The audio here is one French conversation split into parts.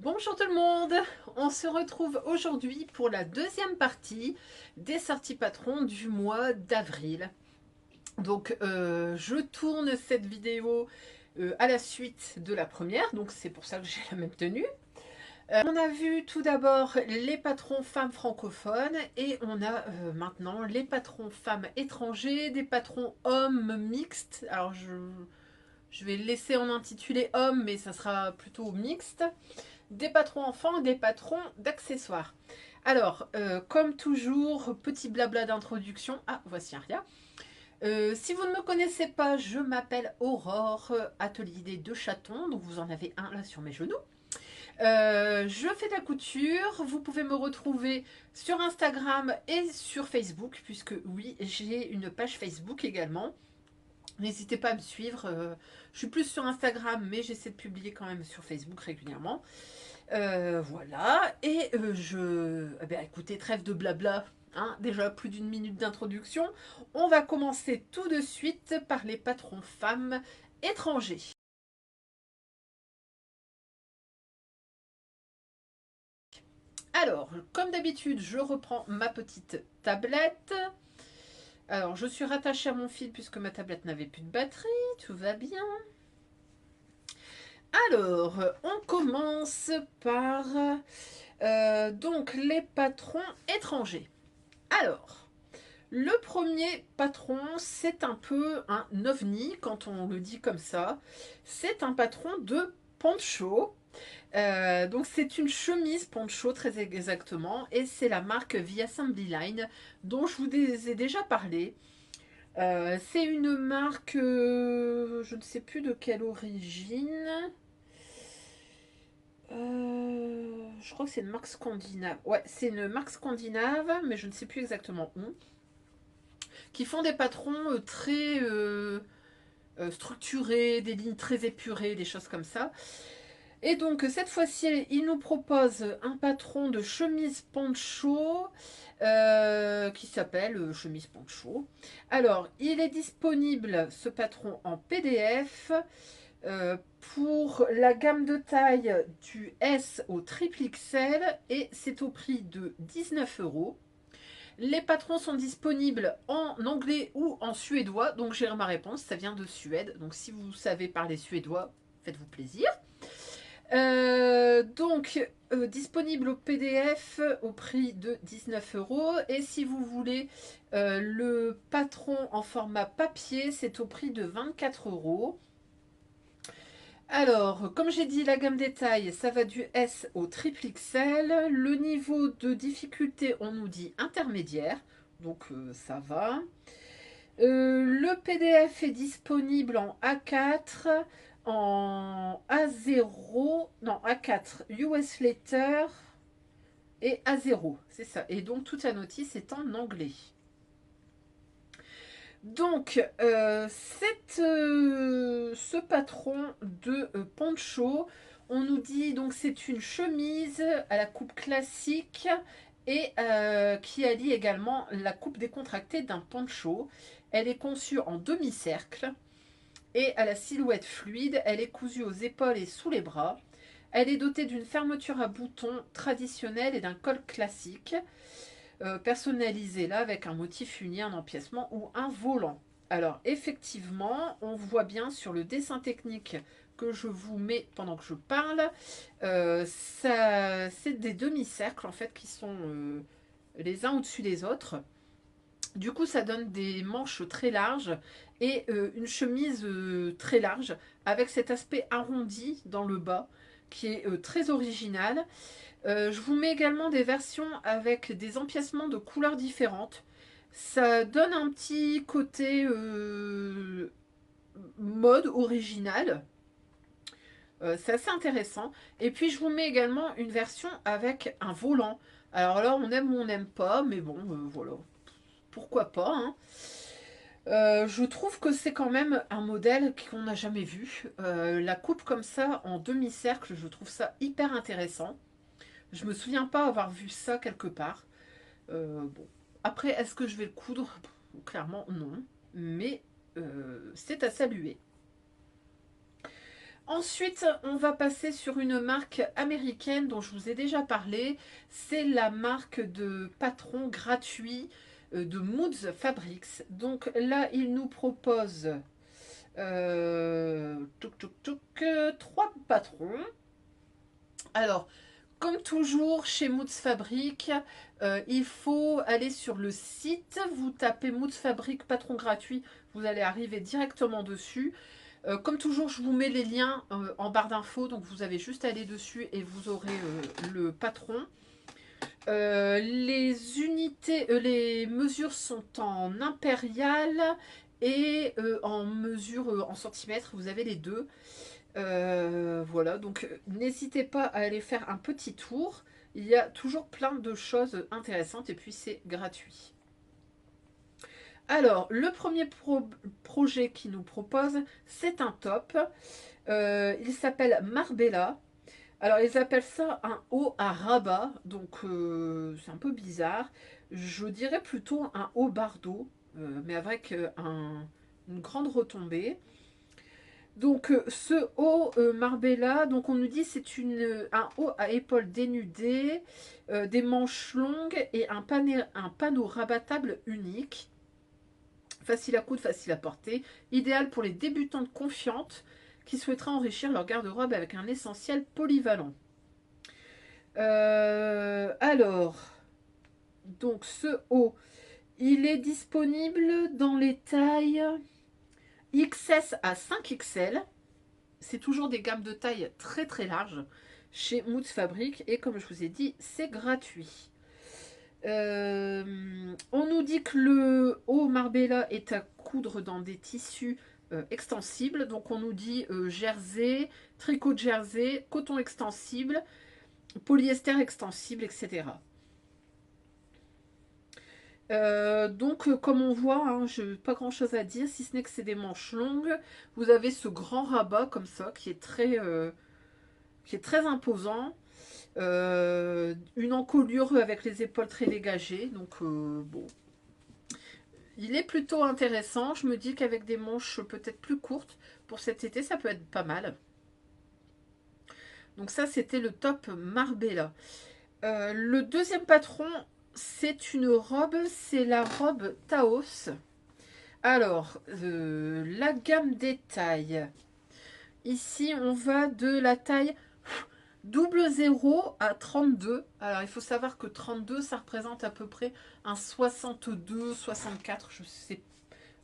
Bonjour tout le monde, on se retrouve aujourd'hui pour la deuxième partie des sorties patrons du mois d'avril. Donc je tourne cette vidéo à la suite de la première, donc c'est pour ça que j'ai la même tenue. On a vu tout d'abord les patrons femmes francophones et on a maintenant les patrons femmes étrangers, des patrons hommes mixtes. Alors je vais le laisser en intitulé homme, mais ça sera plutôt mixte. Des patrons enfants et des patrons d'accessoires. Alors, comme toujours, petit blabla d'introduction. Ah, voici Aria. Si vous ne me connaissez pas, je m'appelle Aurore, atelier des deux chatons, donc vous en avez un là sur mes genoux. Je fais de la couture, vous pouvez me retrouver sur Instagram et sur Facebook, puisque oui, j'ai une page Facebook également. N'hésitez pas à me suivre, je suis plus sur Instagram, mais j'essaie de publier quand même sur Facebook régulièrement. Voilà, et eh bien, écoutez, trêve de blabla, hein, déjà plus d'une minute d'introduction. On va commencer tout de suite par les patrons femmes étrangers. Alors, comme d'habitude, je reprends ma petite tablette. Alors, je suis rattachée à mon fil puisque ma tablette n'avait plus de batterie, tout va bien. Alors, on commence par donc les patrons étrangers. Alors, le premier patron, c'est un peu un ovni quand on le dit comme ça. C'est un patron de poncho. Donc c'est une chemise poncho très exactement et c'est la marque The Assembly Line dont je vous ai déjà parlé. C'est une marque, je ne sais plus de quelle origine. Je crois que c'est une marque scandinave. Ouais, c'est une marque scandinave, mais je ne sais plus exactement où. Qui font des patrons très structurés, des lignes très épurées, des choses comme ça. Et donc cette fois-ci, il nous propose un patron de chemise poncho qui s'appelle chemise poncho. Alors, il est disponible ce patron en PDF pour la gamme de taille du S au triple XL et c'est au prix de 19 €. Les patrons sont disponibles en anglais ou en suédois. Donc j'ai ma réponse, ça vient de Suède. Donc si vous savez parler suédois, faites-vous plaisir. Disponible au PDF au prix de 19 €. Et si vous voulez le patron en format papier, c'est au prix de 24 €. Alors, comme j'ai dit, la gamme des tailles, ça va du S au triple XL. Le niveau de difficulté, on nous dit intermédiaire. Donc ça va. Le PDF est disponible en A4, en A0, non A4 US Letter et A0, c'est ça. Et donc toute la notice est en anglais. Donc, ce patron de poncho, on nous dit donc c'est une chemise à la coupe classique et qui allie également la coupe décontractée d'un poncho. Elle est conçue en demi-cercle et à la silhouette fluide. Elle est cousue aux épaules et sous les bras. Elle est dotée d'une fermeture à boutons traditionnelle et d'un col classique personnalisé là avec un motif uni, un empiècement ou un volant. Alors effectivement, on voit bien sur le dessin technique que je vous mets pendant que je parle, c'est des demi-cercles en fait qui sont les uns au-dessus des autres. Du coup, ça donne des manches très larges et une chemise très large avec cet aspect arrondi dans le bas qui est très original. Je vous mets également des versions avec des empiècements de couleurs différentes. Ça donne un petit côté mode original. C'est assez intéressant. Et puis je vous mets également une version avec un volant. Alors là, on aime ou on n'aime pas, mais bon, voilà. Pourquoi pas, hein. Je trouve que c'est quand même un modèle qu'on n'a jamais vu. La coupe comme ça en demi-cercle, je trouve ça hyper intéressant. Je me souviens pas avoir vu ça quelque part. Bon. Après, est-ce que je vais le coudre? Clairement, non. Mais c'est à saluer. Ensuite, on va passer sur une marque américaine dont je vous ai déjà parlé. C'est la marque de patron gratuit de Moods Fabrics. Donc là, il nous propose trois patrons. Alors, comme toujours chez Moods Fabric, il faut aller sur le site, vous tapez Moods Fabric patron gratuit, vous allez arriver directement dessus. Comme toujours, je vous mets les liens en barre d'infos, donc vous avez juste à aller dessus et vous aurez le patron. Les unités, les mesures sont en impérial et en mesure en centimètres, vous avez les deux. Voilà, donc n'hésitez pas à aller faire un petit tour. Il y a toujours plein de choses intéressantes et puis c'est gratuit. Alors, le premier projet qu'il nous propose, c'est un top. Il s'appelle Marbella. Alors, ils appellent ça un haut à rabat, donc c'est un peu bizarre. Je dirais plutôt un haut bardeau, mais avec une grande retombée. Donc, ce haut Marbella, donc on nous dit c'est un haut à épaules dénudées, des manches longues et un panneau rabattable unique. Facile à coudre, facile à porter. Idéal pour les débutantes confiantes qui souhaiteraient enrichir leur garde-robe avec un essentiel polyvalent. Alors, donc ce haut, il est disponible dans les tailles XS à 5XL. C'est toujours des gammes de taille très très larges chez Moods Fabric. Et comme je vous ai dit, c'est gratuit. On nous dit que le haut Marbella est à coudre dans des tissus extensibles. Donc on nous dit jersey, tricot de jersey, coton extensible, polyester extensible, etc. Donc comme on voit, hein, je n'ai pas grand chose à dire, si ce n'est que c'est des manches longues. Vous avez ce grand rabat comme ça qui est très imposant. Une encolure avec les épaules très dégagées. Donc bon, il est plutôt intéressant. Je me dis qu'avec des manches peut-être plus courtes pour cet été, ça peut être pas mal. Donc ça, c'était le top Marbella. Le deuxième patron, c'est une robe, c'est la robe Taos. Alors, la gamme des tailles. Ici, on va de la taille double 0 à 32. Alors, il faut savoir que 32, ça représente à peu près un 62, 64, je sais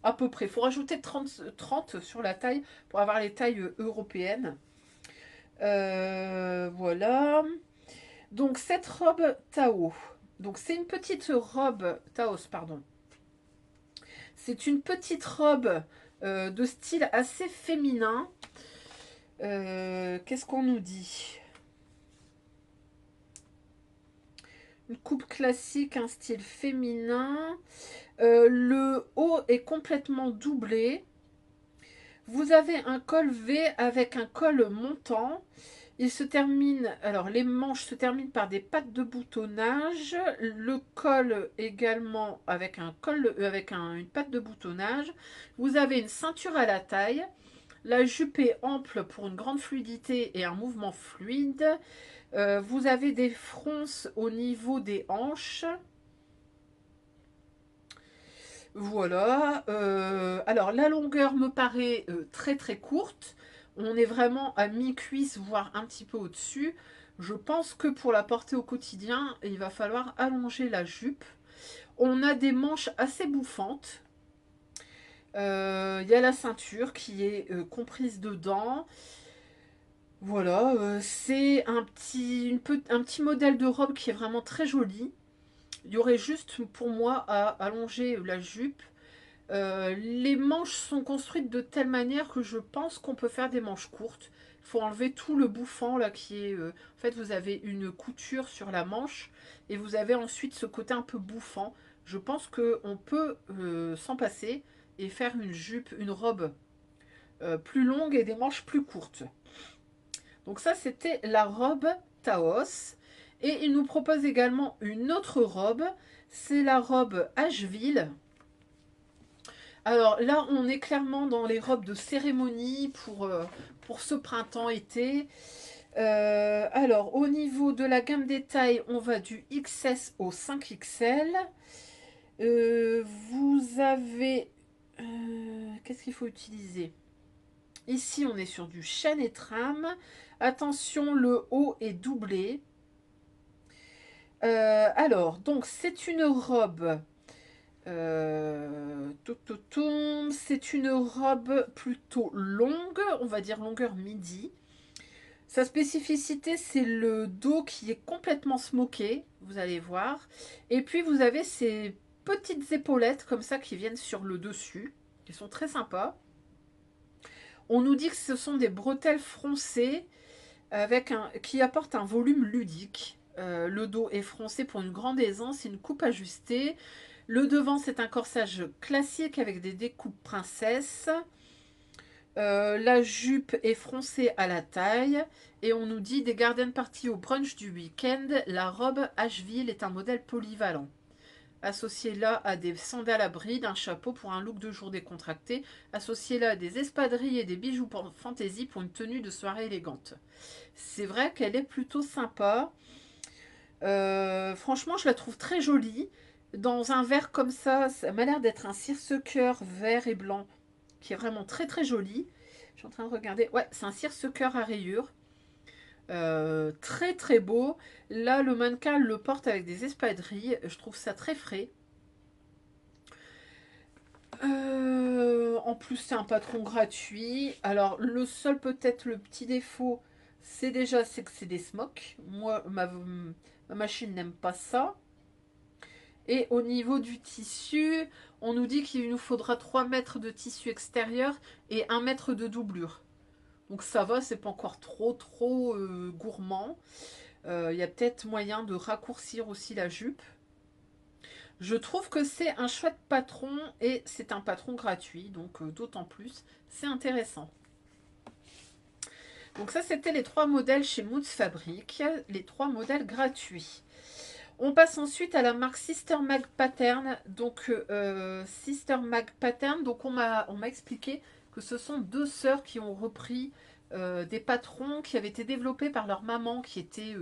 à peu près. Il faut rajouter 30 sur la taille pour avoir les tailles européennes. Voilà. Donc, cette robe Tao. Donc, c'est une petite robe Taos, pardon. C'est une petite robe de style assez féminin. Qu'est-ce qu'on nous dit? Une coupe classique, un style féminin. Le haut est complètement doublé. Vous avez un col V avec un col montant. Il se termine, alors les manches se terminent par des pattes de boutonnage. Le col également avec un col, une patte de boutonnage. Vous avez une ceinture à la taille. La jupe est ample pour une grande fluidité et un mouvement fluide. Vous avez des fronces au niveau des hanches. Voilà. Alors la longueur me paraît très très courte. On est vraiment à mi-cuisse, voire un petit peu au-dessus. Je pense que pour la porter au quotidien, il va falloir allonger la jupe. On a des manches assez bouffantes. Il y a la ceinture qui est comprise dedans. Voilà, c'est un petit modèle de robe qui est vraiment très joli. Il y aurait juste pour moi à allonger la jupe. Les manches sont construites de telle manière que je pense qu'on peut faire des manches courtes. Il faut enlever tout le bouffant là qui est... En fait, vous avez une couture sur la manche et vous avez ensuite ce côté un peu bouffant. Je pense qu'on peut s'en passer et faire une jupe, une robe plus longue et des manches plus courtes. Donc ça, c'était la robe Taos. Et il nous propose également une autre robe. C'est la robe Asheville. Alors là, on est clairement dans les robes de cérémonie pour ce printemps-été. Alors, au niveau de la gamme des tailles, on va du XS au 5XL. Vous avez... Qu'est-ce qu'il faut utiliser? Ici, on est sur du chêne et trame. Attention, le haut est doublé. Alors, donc, c'est une robe. C'est une robe plutôt longue, on va dire longueur midi. Sa spécificité, c'est le dos qui est complètement smoké, vous allez voir. Et puis, vous avez ces petites épaulettes comme ça qui viennent sur le dessus, qui sont très sympas. On nous dit que ce sont des bretelles froncées qui apportent un volume ludique. Le dos est froncé pour une grande aisance et une coupe ajustée. Le devant, c'est un corsage classique avec des découpes princesses. La jupe est froncée à la taille. Et on nous dit des garden party au brunch du week-end. La robe Asheville est un modèle polyvalent. Associez-la à des sandales à bride, un chapeau pour un look de jour décontracté. Associez-la à des espadrilles et des bijoux pour fantaisie pour une tenue de soirée élégante. C'est vrai qu'elle est plutôt sympa. Franchement, je la trouve très jolie. Dans un vert comme ça m'a l'air d'être un seersucker vert et blanc qui est vraiment très très joli. Je suis en train de regarder. Ouais, c'est un seersucker à rayures. Très très beau. Là, le mannequin le porte avec des espadrilles. Je trouve ça très frais. En plus, c'est un patron gratuit. Alors, le seul peut-être le petit défaut, c'est que c'est des smocks. Moi, ma machine n'aime pas ça. Et au niveau du tissu, on nous dit qu'il nous faudra 3 mètres de tissu extérieur et 1 mètre de doublure. Donc ça va, c'est pas encore trop gourmand. Il y a peut-être moyen de raccourcir aussi la jupe. Je trouve que c'est un chouette patron et c'est un patron gratuit, donc d'autant plus, c'est intéressant. Donc ça, c'était les 3 modèles chez Moods Fabric, les 3 modèles gratuits. On passe ensuite à la marque Sister Mag Pattern. Donc Sister Mag Pattern, donc on m'a expliqué que ce sont 2 sœurs qui ont repris des patrons qui avaient été développés par leur maman qui était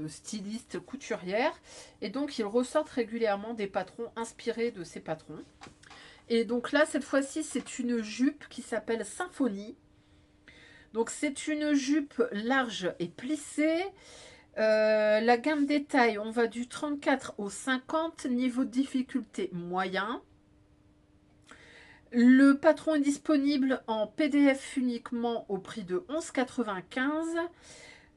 styliste couturière. Et donc ils ressortent régulièrement des patrons inspirés de ces patrons. Et donc là, cette fois-ci, c'est une jupe qui s'appelle Symphonie. Donc c'est une jupe large et plissée. La gamme des tailles, on va du 34 au 50, niveau de difficulté moyen. Le patron est disponible en PDF uniquement au prix de 11,95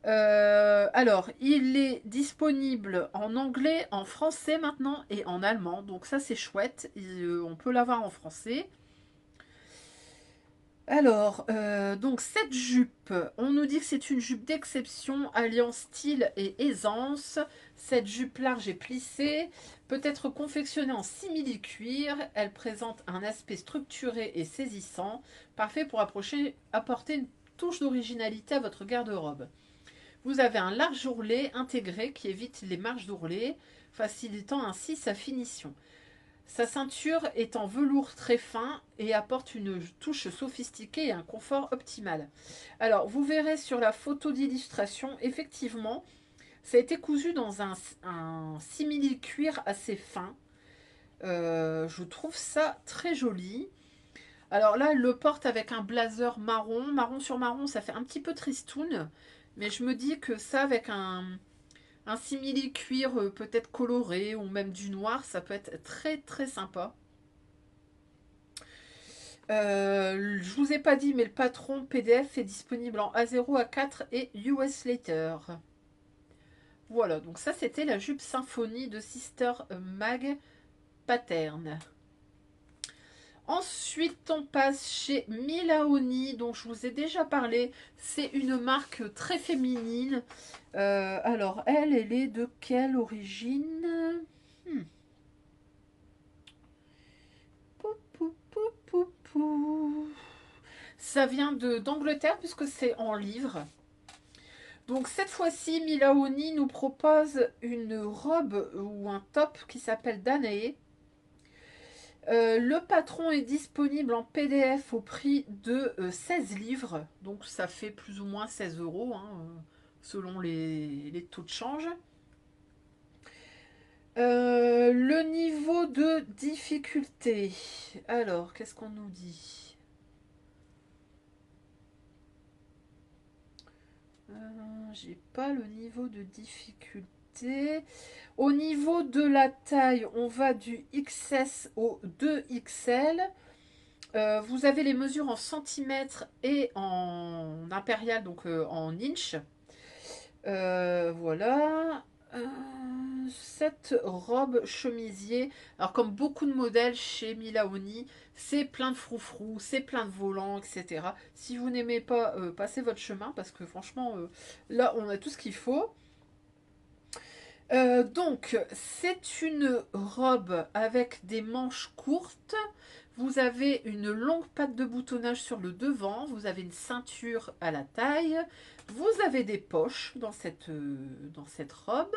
€. Alors, il est disponible en anglais, en français maintenant et en allemand. Donc ça, c'est chouette. On peut l'avoir en français. Alors, donc cette jupe, on nous dit que c'est une jupe d'exception, alliant style et aisance. Cette jupe large et plissée peut être confectionnée en simili-cuir. Elle présente un aspect structuré et saisissant, parfait pour apporter une touche d'originalité à votre garde-robe. Vous avez un large ourlet intégré qui évite les marges d'ourlet, facilitant ainsi sa finition. Sa ceinture est en velours très fin et apporte une touche sophistiquée et un confort optimal. Alors, vous verrez sur la photo d'illustration, effectivement, ça a été cousu dans un simili-cuir assez fin. Je trouve ça très joli. Alors là, elle le porte avec un blazer marron. Marron sur marron, ça fait un petit peu tristoun. Mais je me dis que ça, avec un simili cuir peut-être coloré ou même du noir, ça peut être très très sympa. Je vous ai pas dit, mais le patron PDF est disponible en A0, A4 et US Later. Voilà, donc ça c'était la jupe Symphonie de Sister Mag Pattern. Ensuite, on passe chez Milaoni, dont je vous ai déjà parlé. C'est une marque très féminine. Alors, elle est de quelle origine? Pou, pou, pou, pou, pou. Ça vient d'Angleterre puisque c'est en livre. Donc cette fois-ci, Milaoni nous propose une robe ou un top qui s'appelle Danae. Le patron est disponible en PDF au prix de 16 livres, donc ça fait plus ou moins 16 euros, hein, selon les taux de change. Le niveau de difficulté. Alors, qu'est-ce qu'on nous dit? J'ai pas le niveau de difficulté. Au niveau de la taille, on va du XS au 2XL. Vous avez les mesures en centimètres et en impérial, donc en inch. Voilà. Cette robe chemisier, alors comme beaucoup de modèles chez Milaoni, c'est plein de froufrous, c'est plein de volants, etc. Si vous n'aimez pas, passez votre chemin parce que franchement, là, on a tout ce qu'il faut. Donc, c'est une robe avec des manches courtes. Vous avez une longue patte de boutonnage sur le devant. Vous avez une ceinture à la taille. Vous avez des poches dans cette robe.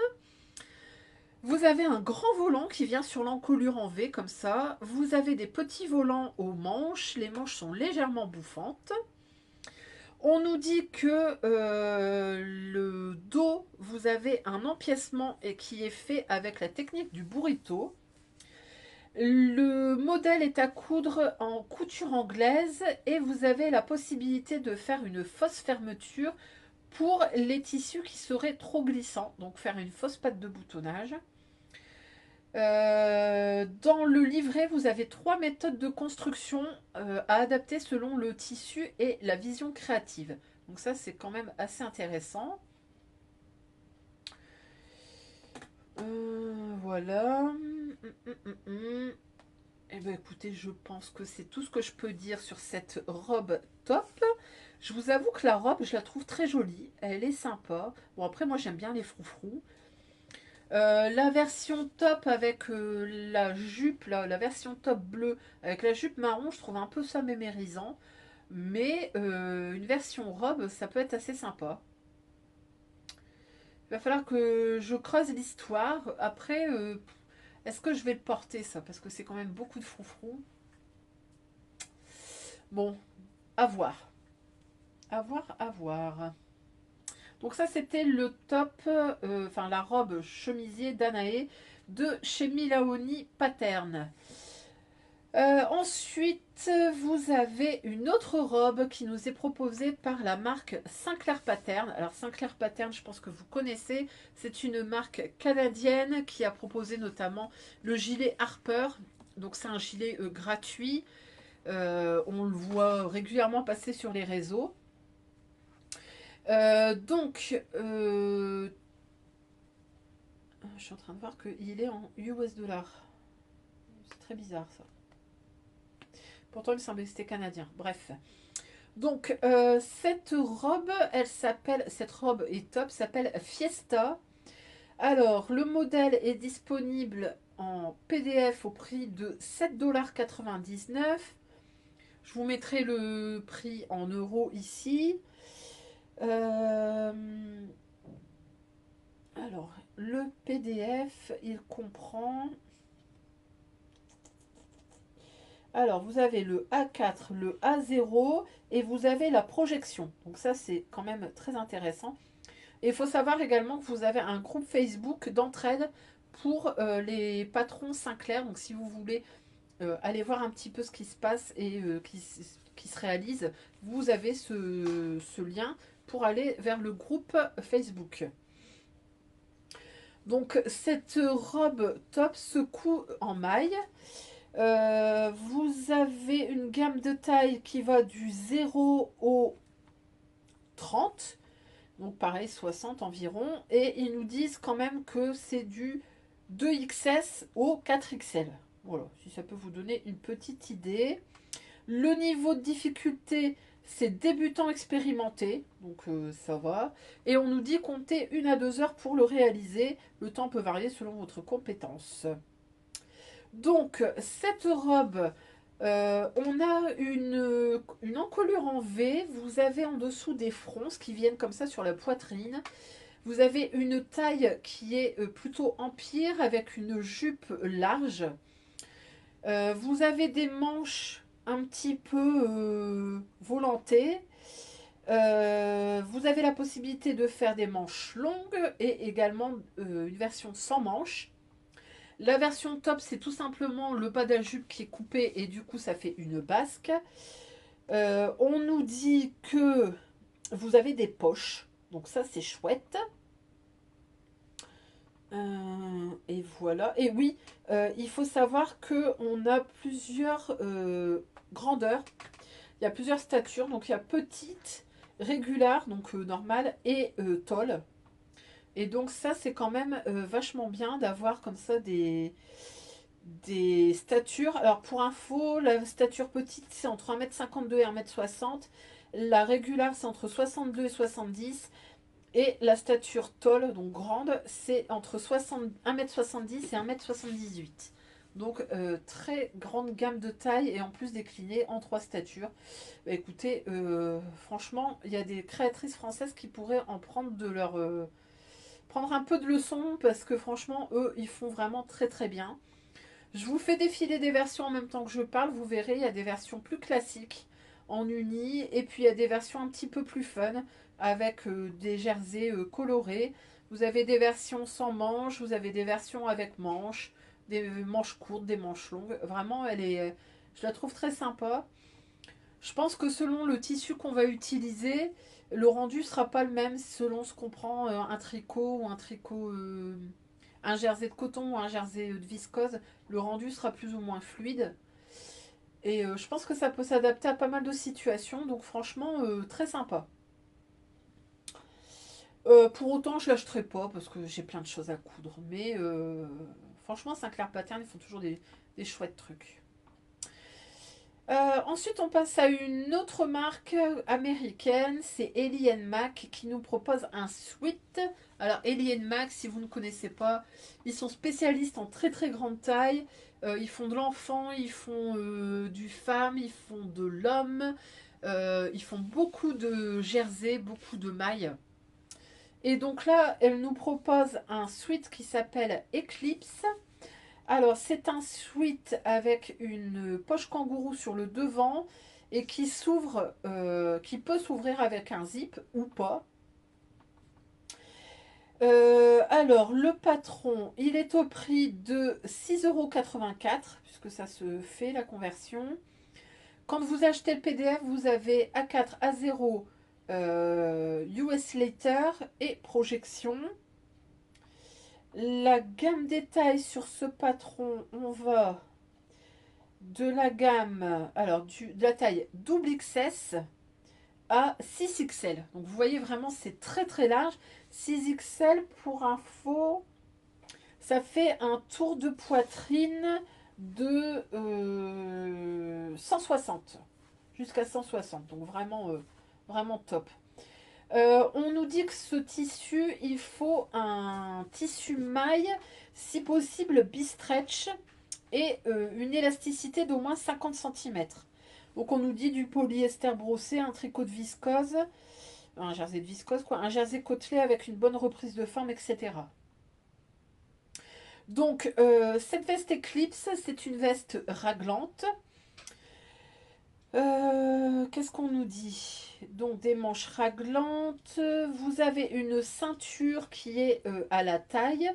Vous avez un grand volant qui vient sur l'encolure en V comme ça. Vous avez des petits volants aux manches. Les manches sont légèrement bouffantes. On nous dit que le dos, vous avez un empiècement et qui est fait avec la technique du burrito. Le modèle est à coudre en couture anglaise et vous avez la possibilité de faire une fausse fermeture pour les tissus qui seraient trop glissants. Donc faire une fausse patte de boutonnage. Dans le livret, vous avez 3 méthodes de construction à adapter selon le tissu et la vision créative. Donc ça, c'est quand même assez intéressant. Voilà. Eh bien, écoutez, je pense que c'est tout ce que je peux dire sur cette robe top. Je vous avoue que la robe, je la trouve très jolie. Elle est sympa. Bon, après, moi, j'aime bien les froufrous. La version top avec la jupe, la version top bleue avec la jupe marron, je trouve un peu ça mémérisant. Mais une version robe, ça peut être assez sympa. Il va falloir que je creuse l'histoire. Après, est-ce que je vais le porter ça? Parce que c'est quand même beaucoup de froufrou. Bon, à voir. À voir, à voir. Donc ça, c'était le top, enfin la robe chemisier Danae de chez Milaoni Pattern. Ensuite, vous avez une autre robe qui nous est proposée par la marque Sinclair Pattern. Alors Sinclair Pattern, je pense que vous connaissez, c'est une marque canadienne qui a proposé notamment le gilet Harper. Donc c'est un gilet gratuit. On le voit régulièrement passer sur les réseaux. Je suis en train de voir qu'il est en US dollars. C'est très bizarre ça. Pourtant, il me semblait que c'était canadien. Bref. Donc, cette robe est top, s'appelle Fiesta. Alors, le modèle est disponible en PDF au prix de 7,99 $. Je vous mettrai le prix en euros ici. Alors, le PDF, il comprend... Alors, vous avez le A4, le A0 et vous avez la projection. Donc ça, c'est quand même très intéressant. Et il faut savoir également que vous avez un groupe Facebook d'entraide pour les patrons Sinclair. Donc si vous voulez aller voir un petit peu ce qui se passe et qui se réalise, vous avez ce lien pour aller vers le groupe Facebook. Donc cette robe top se coud en maille. Vous avez une gamme de taille qui va du 0 au 30. Donc pareil, 60 environ. Et ils nous disent quand même que c'est du 2XS au 4XL. Voilà, si ça peut vous donner une petite idée. Le niveau de difficulté, c'est débutant expérimenté. Donc ça va. Et on nous dit compter 1 à 2 heures pour le réaliser. Le temps peut varier selon votre compétence. Donc, cette robe, on a une encolure en V. Vous avez en dessous des fronces qui viennent comme ça sur la poitrine. Vous avez une taille qui est plutôt empire avec une jupe large. Vous avez des manches un petit peu volantées. Vous avez la possibilité de faire des manches longues et également une version sans manches. La version top, c'est tout simplement le bas de la jupe qui est coupé et du coup, ça fait une basque. On nous dit que vous avez des poches, donc ça, c'est chouette. Et voilà. Et oui, il faut savoir qu'on a plusieurs grandeurs. Il y a plusieurs statures. Donc, il y a petite, régulière, donc normale, et tall. Et donc, ça, c'est quand même vachement bien d'avoir comme ça des statures. Alors, pour info, la stature petite, c'est entre 1,52 m et 1,60 m. La régulière, c'est entre 62 et 70. Et la stature tall, donc grande, c'est entre 1,70 m et 1,78 m. Donc très grande gamme de taille et en plus déclinée en 3 statures. Bah, écoutez, franchement, il y a des créatrices françaises qui pourraient en prendre prendre un peu de leçon parce que franchement, eux, ils font vraiment très très bien. Je vous fais défiler des versions en même temps que je parle. Vous verrez, il y a des versions plus classiques en uni et puis il y a des versions un petit peu plus fun avec des jerseys colorés. Vous avez des versions sans manches, vous avez des versions avec manches, des manches courtes, des manches longues. Vraiment, je la trouve très sympa. Je pense que selon le tissu qu'on va utiliser, le rendu sera pas le même selon ce qu'on prend, un tricot ou un tricot, un jersey de coton ou un jersey de viscose. Le rendu sera plus ou moins fluide. Et je pense que ça peut s'adapter à pas mal de situations. Donc franchement, très sympa. Pour autant, je l'achèterai pas parce que j'ai plein de choses à coudre. Mais franchement, Sinclair Pattern, ils font toujours des chouettes trucs. Ensuite, on passe à une autre marque américaine, c'est Ellie Mac qui nous propose un sweat. Alors, Ellie Mac, si vous ne connaissez pas, ils sont spécialistes en très très grande taille. Ils font de l'enfant, ils font du femme, ils font de l'homme. Ils font beaucoup de jerseys, beaucoup de mailles. Et donc là, elle nous propose un sweat qui s'appelle Eclipse. Alors, c'est un sweat avec une poche kangourou sur le devant et qui s'ouvre, qui peut s'ouvrir avec un zip ou pas. Alors, le patron, il est au prix de 6,84 € puisque ça se fait la conversion. Quand vous achetez le PDF, vous avez A4, A0, US Later et projection. La gamme détail sur ce patron, on va de la gamme, alors de la taille double XS à 6XL. Donc vous voyez vraiment c'est très très large. 6XL pour info, ça fait un tour de poitrine de 160 jusqu'à 160. Donc vraiment, vraiment top. On nous dit que ce tissu, il faut un tissu maille, si possible bistretch, et une élasticité d'au moins 50 cm. Donc on nous dit du polyester brossé, un tricot de viscose, un jersey de viscose, quoi, un jersey côtelé avec une bonne reprise de forme, etc. Donc cette veste Eclipse, c'est une veste raglante. Qu'est-ce qu'on nous dit? Donc des manches raglantes. Vous avez une ceinture qui est à la taille.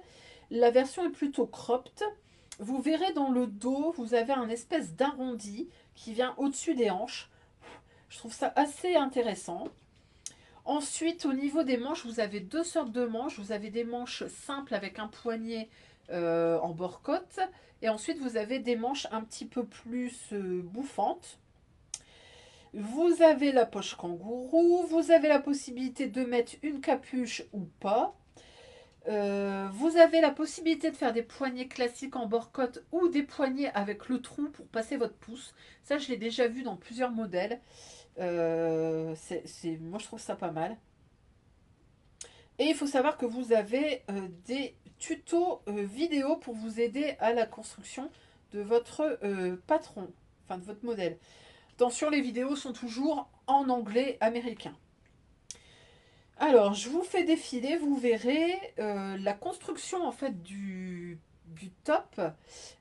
La version est plutôt cropped. Vous verrez dans le dos, vous avez un espèce d'arrondi qui vient au-dessus des hanches. Je trouve ça assez intéressant. Ensuite, au niveau des manches, vous avez deux sortes de manches. Vous avez des manches simples avec un poignet en bord-côte. Et ensuite, vous avez des manches un petit peu plus bouffantes. Vous avez la poche kangourou. Vous avez la possibilité de mettre une capuche ou pas. Vous avez la possibilité de faire des poignets classiques en bord-côte ou des poignets avec le trou pour passer votre pouce. Ça, je l'ai déjà vu dans plusieurs modèles. Moi, je trouve ça pas mal. Et il faut savoir que vous avez des tutos vidéo pour vous aider à la construction de votre patron, enfin de votre modèle. Attention, les vidéos sont toujours en anglais américain. Alors, je vous fais défiler, vous verrez la construction en fait du top,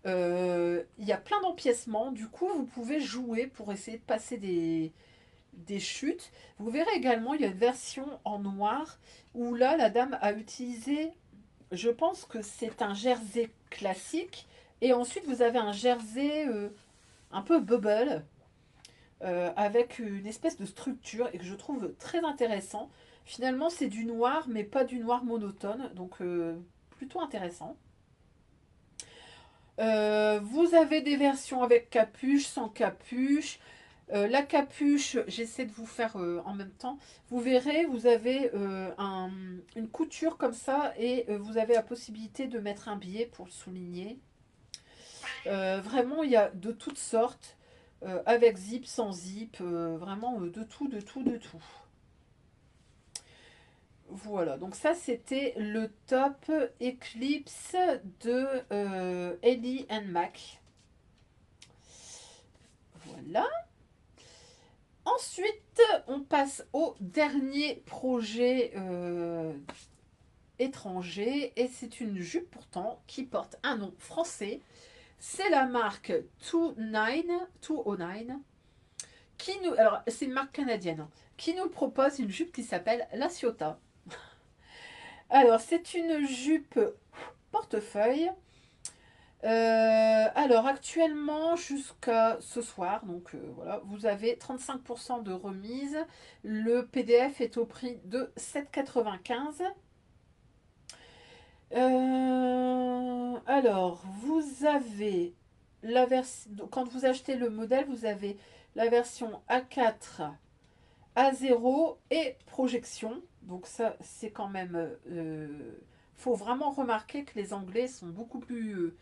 il y a plein d'empiècements. Du coup, vous pouvez jouer pour essayer de passer des chutes. Vous verrez également, il y a une version en noir où là, la dame a utilisé, je pense que c'est un jersey classique. Et ensuite, vous avez un jersey un peu bubble avec une espèce de structure et que je trouve très intéressant. Finalement, c'est du noir, mais pas du noir monotone, donc plutôt intéressant. Vous avez des versions avec capuche, sans capuche. La capuche, j'essaie de vous faire en même temps. Vous verrez, vous avez une couture comme ça et vous avez la possibilité de mettre un billet pour le souligner. Vraiment, il y a de toutes sortes, avec zip, sans zip, vraiment de tout, de tout, de tout. Voilà, donc ça c'était le top Eclipse de Ellie and Mac. Voilà. Ensuite, on passe au dernier projet étranger et c'est une jupe pourtant qui porte un nom français. C'est la marque 209 qui nous, alors c'est une marque canadienne, hein, qui nous propose une jupe qui s'appelle la Ciotat. Alors c'est une jupe portefeuille. Alors actuellement jusqu'à ce soir, donc voilà, vous avez 35% de remise. Le PDF est au prix de 7,95. Alors vous avez la version, quand vous achetez le modèle, vous avez la version A4, A0 et projection. Donc ça c'est quand même, faut vraiment remarquer que les Anglais sont beaucoup plus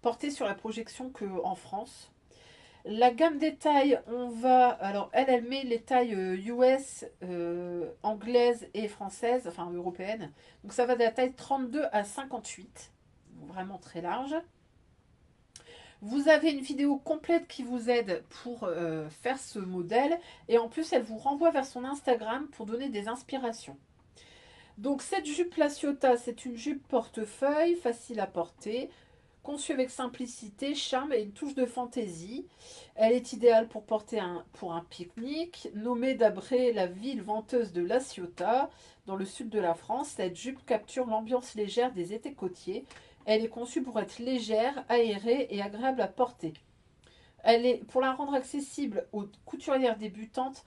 portée sur la projection qu'en France. La gamme des tailles, on va. Alors, elle met les tailles US, anglaises et françaises, enfin européennes. Donc, ça va de la taille 32 à 58. Vraiment très large. Vous avez une vidéo complète qui vous aide pour faire ce modèle. Et en plus, elle vous renvoie vers son Instagram pour donner des inspirations. Donc, cette jupe La Ciotat, c'est une jupe portefeuille, facile à porter, conçue avec simplicité, charme et une touche de fantaisie. Elle est idéale pour porter pour un pique-nique. Nommée d'après la ville venteuse de La Ciotat, dans le sud de la France, cette jupe capture l'ambiance légère des étés côtiers. Elle est conçue pour être légère, aérée et agréable à porter. Pour la rendre accessible aux couturières débutantes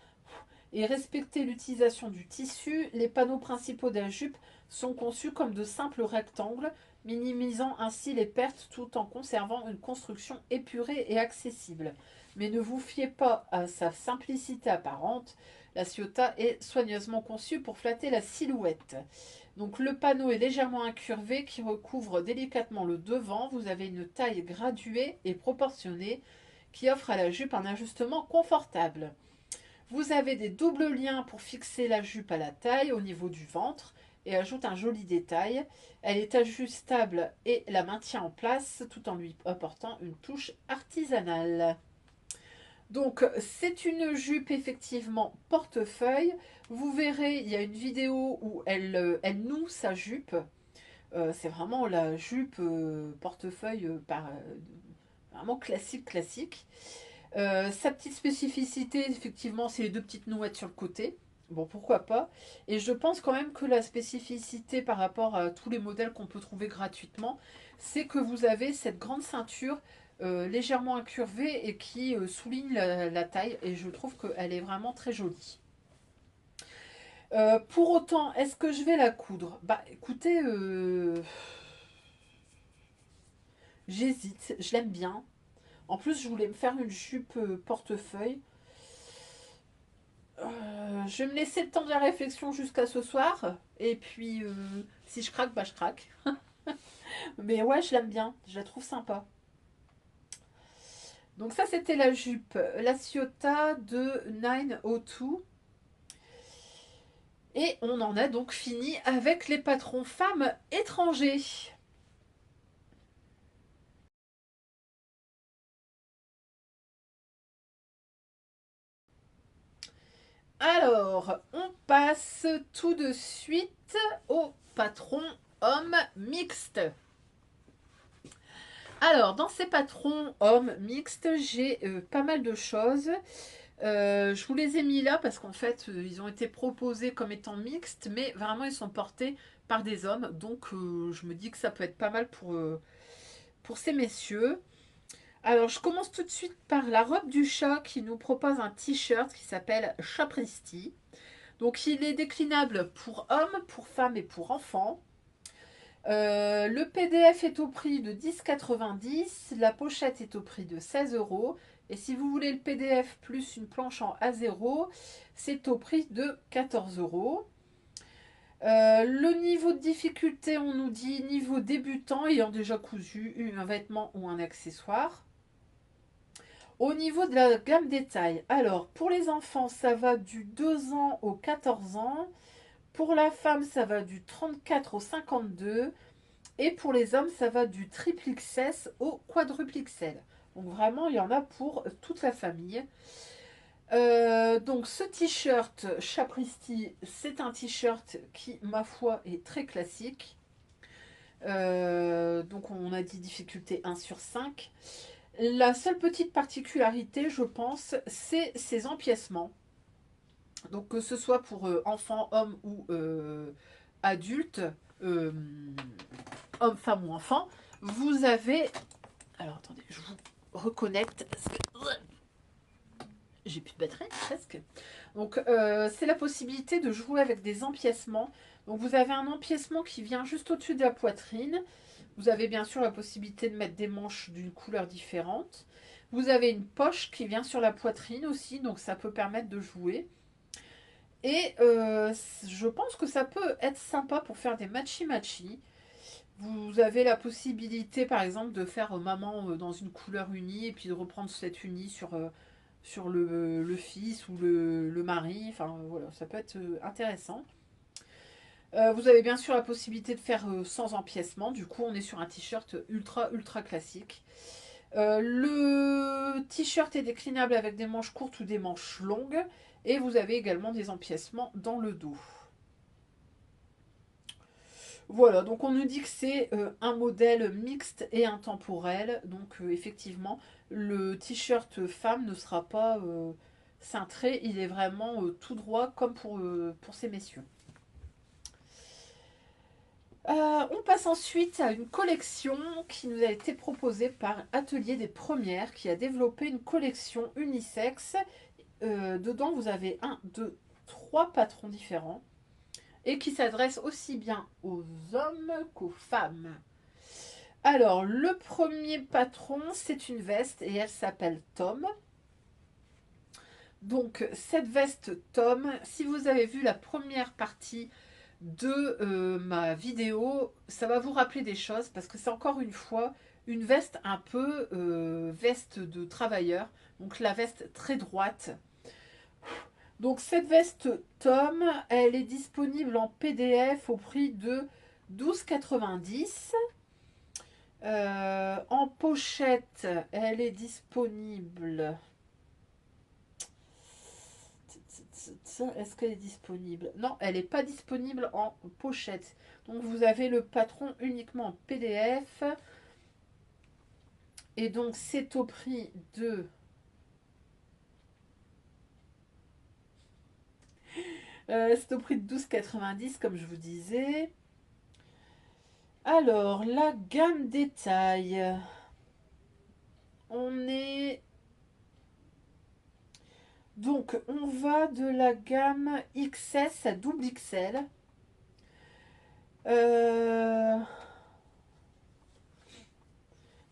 et respecter l'utilisation du tissu, les panneaux principaux de la jupe sont conçus comme de simples rectangles, minimisant ainsi les pertes tout en conservant une construction épurée et accessible. Mais ne vous fiez pas à sa simplicité apparente, la Ciotat est soigneusement conçue pour flatter la silhouette. Donc le panneau est légèrement incurvé qui recouvre délicatement le devant. Vous avez une taille graduée et proportionnée qui offre à la jupe un ajustement confortable. Vous avez des doubles liens pour fixer la jupe à la taille au niveau du ventre et ajoute un joli détail. Elle est ajustable et la maintient en place tout en lui apportant une touche artisanale. Donc c'est une jupe effectivement portefeuille. Vous verrez, il y a une vidéo où elle noue sa jupe. C'est vraiment la jupe portefeuille vraiment classique classique. Sa petite spécificité, effectivement, c'est les deux petites nouettes sur le côté. Bon, pourquoi pas. Et je pense quand même que la spécificité par rapport à tous les modèles qu'on peut trouver gratuitement, c'est que vous avez cette grande ceinture légèrement incurvée et qui souligne la taille. Et je trouve qu'elle est vraiment très jolie. Pour autant, est-ce que je vais la coudre? Bah écoutez, j'hésite, je l'aime bien. En plus, je voulais me faire une jupe portefeuille. Je vais me laisser le temps de la réflexion jusqu'à ce soir. Et puis, si je craque, bah je craque. Mais ouais, je l'aime bien. Je la trouve sympa. Donc ça, c'était la jupe La Ciotat de 902. Et on en a donc fini avec les patrons femmes étrangers. Alors, on passe tout de suite au patron homme mixte. Alors, dans ces patrons hommes mixtes, j'ai pas mal de choses. Je vous les ai mis là parce qu'en fait, ils ont été proposés comme étant mixtes, mais vraiment, ils sont portés par des hommes. Donc, je me dis que ça peut être pas mal pour ces messieurs. Alors, je commence tout de suite par la robe du chat qui nous propose un t-shirt qui s'appelle Chapristi. Donc, il est déclinable pour hommes, pour femmes et pour enfants. Le PDF est au prix de 10,90. La pochette est au prix de 16 €. Et si vous voulez le PDF plus une planche en A0, c'est au prix de 14 €. Le niveau de difficulté, on nous dit niveau débutant ayant déjà cousu un vêtement ou un accessoire. Au niveau de la gamme détail, alors pour les enfants, ça va du 2 ans au 14 ans. Pour la femme, ça va du 34 au 52. Et pour les hommes, ça va du triple XS au quadruple XL. Donc vraiment, il y en a pour toute la famille. Donc ce t-shirt Chapristi, c'est un t-shirt qui, ma foi, est très classique. Donc on a dit difficulté 1 sur 5. La seule petite particularité, je pense, c'est ses empiècements. Donc que ce soit pour enfants, hommes ou adultes, euh, hommes, femmes ou enfants, vous avez... Alors attendez, je vous reconnecte. J'ai plus de batterie presque. Donc c'est la possibilité de jouer avec des empiècements. Donc vous avez un empiècement qui vient juste au-dessus de la poitrine. Vous avez bien sûr la possibilité de mettre des manches d'une couleur différente. Vous avez une poche qui vient sur la poitrine aussi, donc ça peut permettre de jouer. Et je pense que ça peut être sympa pour faire des matchy-matchy. Vous avez la possibilité, par exemple, de faire maman dans une couleur unie et puis de reprendre cette unie sur le fils ou le mari. Enfin, voilà, ça peut être intéressant. Vous avez bien sûr la possibilité de faire sans empiècement. Du coup, on est sur un t-shirt ultra, ultra classique. Le t-shirt est déclinable avec des manches courtes ou des manches longues. Et vous avez également des empiècements dans le dos. Voilà, donc on nous dit que c'est un modèle mixte et intemporel. Donc effectivement, le t-shirt femme ne sera pas cintré. Il est vraiment tout droit comme pour ces messieurs. On passe ensuite à une collection qui nous a été proposée par Atelier des Premières, qui a développé une collection unisexe. Dedans, vous avez 1, 2, 3 patrons différents et qui s'adresse aussi bien aux hommes qu'aux femmes. Alors, le premier patron, c'est une veste et elle s'appelle Tom. Donc, cette veste Tom, si vous avez vu la première partie de ma vidéo, ça va vous rappeler des choses parce que c'est encore une fois une veste un peu veste de travailleur. Donc, la veste très droite. Donc cette veste Tom, elle est disponible en PDF au prix de 12,90 €. En pochette, elle est disponible. Est-ce qu'elle est disponible? Non, elle n'est pas disponible en pochette. Donc vous avez le patron uniquement en PDF. Et donc c'est au prix de... c'est au prix de 12,90 comme je vous disais. Alors, la gamme détail. On est... Donc, on va de la gamme XS à double XL.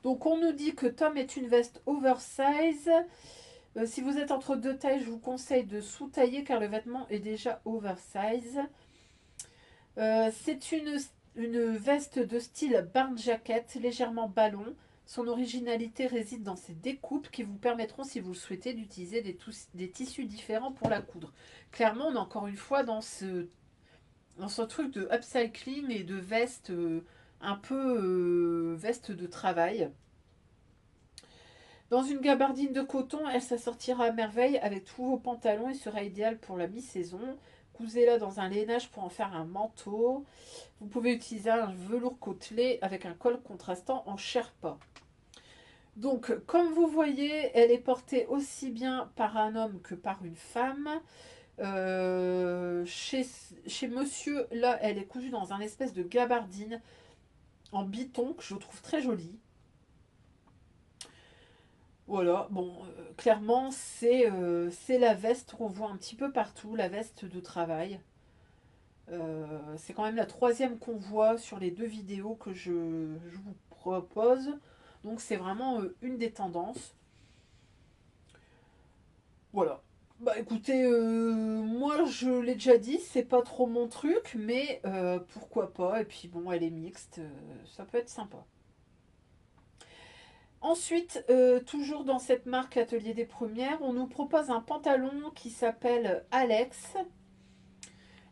Donc, on nous dit que Tom est une veste oversize. Si vous êtes entre deux tailles, je vous conseille de sous-tailler car le vêtement est déjà oversize. C'est une veste de style barn jacket, légèrement ballon. Son originalité réside dans ses découpes qui vous permettront, si vous le souhaitez, d'utiliser des tissus différents pour la coudre. Clairement, on est encore une fois dans ce truc de upcycling et de veste un peu veste de travail. Dans une gabardine de coton, elle s'assortira à merveille avec tous vos pantalons et sera idéale pour la mi-saison. Cousez-la dans un lainage pour en faire un manteau. Vous pouvez utiliser un velours côtelé avec un col contrastant en sherpa. Donc, comme vous voyez, elle est portée aussi bien par un homme que par une femme. Chez, chez monsieur, là, elle est cousue dans un espèce de gabardine en biton que je trouve très jolie. Voilà, bon, clairement, c'est la veste qu'on voit un petit peu partout, la veste de travail. C'est quand même la troisième qu'on voit sur les deux vidéos que je vous propose. Donc c'est vraiment une des tendances. Voilà. Bah écoutez, moi je l'ai déjà dit, c'est pas trop mon truc, mais pourquoi pas. Et puis bon, elle est mixte, ça peut être sympa. Ensuite, toujours dans cette marque Atelier des Premières, on nous propose un pantalon qui s'appelle Alex.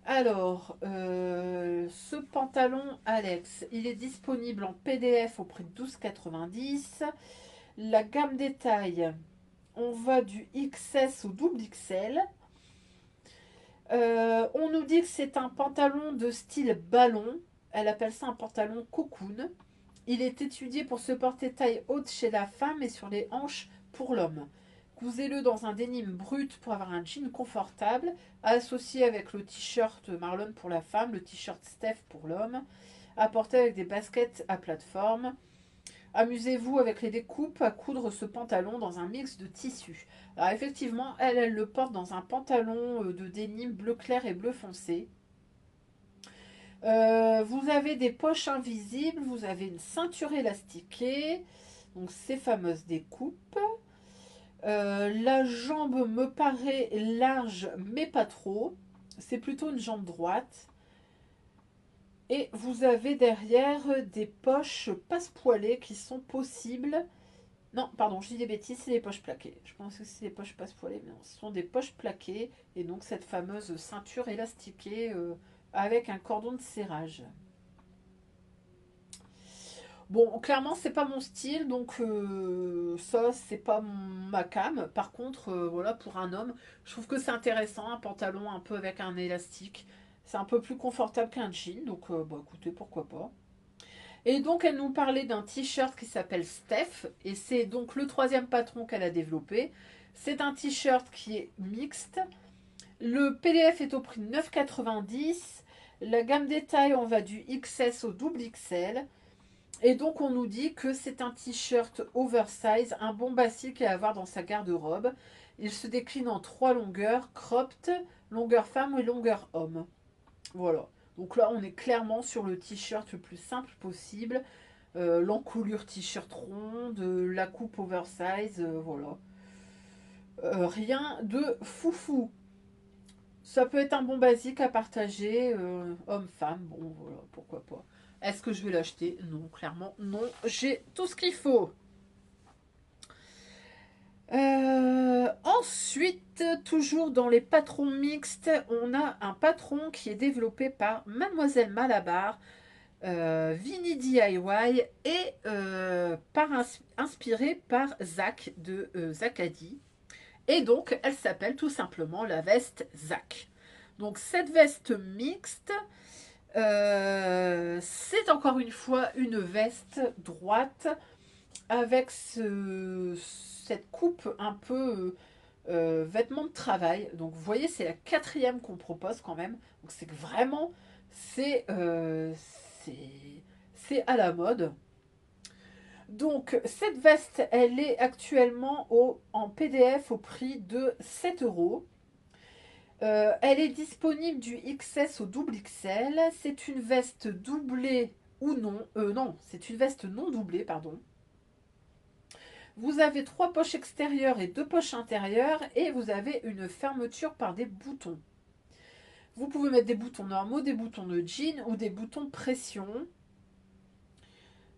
Alors, ce pantalon Alex, il est disponible en PDF au prix de 12,90 €. La gamme des tailles, on va du XS au double XL. On nous dit que c'est un pantalon de style ballon. Elle appelle ça un pantalon cocoon. Il est étudié pour se porter taille haute chez la femme et sur les hanches pour l'homme. Cousez-le dans un denim brut pour avoir un jean confortable, associé avec le t-shirt Marlon pour la femme, le t-shirt Steph pour l'homme, apporté avec des baskets à plateforme. Amusez-vous avec les découpes à coudre ce pantalon dans un mix de tissus. Alors effectivement, elle le porte dans un pantalon de denim bleu clair et bleu foncé. Vous avez des poches invisibles, vous avez une ceinture élastiquée, donc ces fameuses découpes. La jambe me paraît large, mais pas trop. C'est plutôt une jambe droite. Et vous avez derrière des poches passe-poilées qui sont possibles. Non, pardon, je dis des bêtises, c'est des poches plaquées. Je pense que c'est des poches passe-poilées, mais non, ce sont des poches plaquées. Et donc cette fameuse ceinture élastiquée avec un cordon de serrage. Bon, clairement, c'est pas mon style, donc ça, c'est pas ma cam. Par contre, voilà, pour un homme, je trouve que c'est intéressant, un pantalon un peu avec un élastique. C'est un peu plus confortable qu'un jean, donc bah écoutez, pourquoi pas. Et donc, elle nous parlait d'un t-shirt qui s'appelle Steph, et c'est donc le troisième patron qu'elle a développé. C'est un t-shirt qui est mixte. Le PDF est au prix de 9,90 €. La gamme détail, on va du XS au double XL. Et donc on nous dit que c'est un t-shirt oversize, un bon basique à avoir dans sa garde-robe. Il se décline en trois longueurs, cropped, longueur femme et longueur homme. Voilà. Donc là on est clairement sur le t-shirt le plus simple possible. L'encolure t-shirt ronde, la coupe oversize, voilà. Rien de foufou. Ça peut être un bon basique à partager, homme-femme, bon voilà, pourquoi pas. Est-ce que je vais l'acheter? Non, clairement, non. J'ai tout ce qu'il faut. Ensuite, toujours dans les patrons mixtes, on a un patron qui est développé par Mademoiselle Malabar, Vinny DIY et inspiré par Zach de Zacadi. Et donc, elle s'appelle tout simplement la veste Zach. Donc, cette veste mixte, c'est encore une fois une veste droite avec cette coupe un peu vêtements de travail. Donc vous voyez, c'est la quatrième qu'on propose quand même. Donc c'est que vraiment, c'est c'est à la mode. Donc cette veste, elle est actuellement en PDF au prix de 7 €. Elle est disponible du XS au double XL. C'est une veste doublée ou non. Non, c'est une veste non doublée, pardon. Vous avez trois poches extérieures et deux poches intérieures et vous avez une fermeture par des boutons. Vous pouvez mettre des boutons normaux, des boutons de jean ou des boutons pression.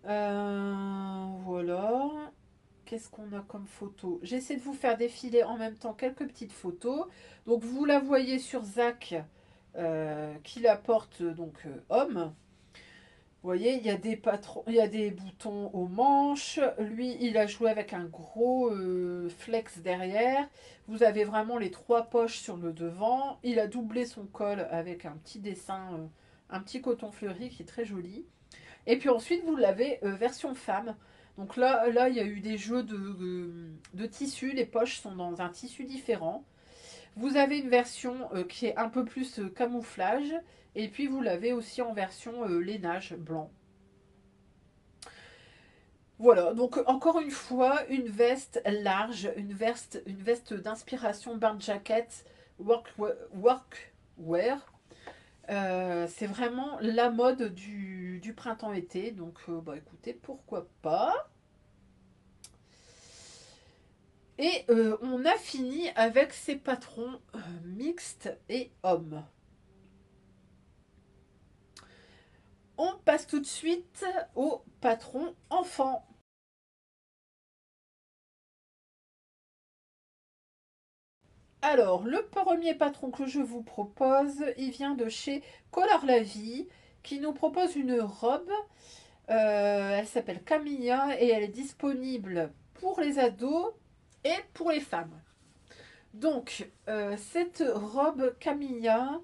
Voilà. Qu'est-ce qu'on a comme photo? J'essaie de vous faire défiler en même temps quelques petites photos. Donc vous la voyez sur Zach qui la porte donc homme. Vous voyez, il y a des patrons, il y a des boutons aux manches. Lui, il a joué avec un gros flex derrière. Vous avez vraiment les trois poches sur le devant. Il a doublé son col avec un petit dessin, un petit coton fleuri qui est très joli. Et puis ensuite, vous l'avez version femme. Donc là, il y a eu des jeux de tissu. Les poches sont dans un tissu différent. Vous avez une version qui est un peu plus camouflage. Et puis vous l'avez aussi en version lainage blanc. Voilà, donc encore une fois, une veste large, une veste d'inspiration burn jacket, workwear. C'est vraiment la mode du printemps-été. Donc, bah, écoutez, pourquoi pas. Et on a fini avec ces patrons mixtes et hommes. On passe tout de suite au patron enfant. Alors, le premier patron que je vous propose, il vient de chez Color La Vie, qui nous propose une robe. Elle s'appelle Camilla et elle est disponible pour les ados et pour les femmes. Donc, cette robe Camilla,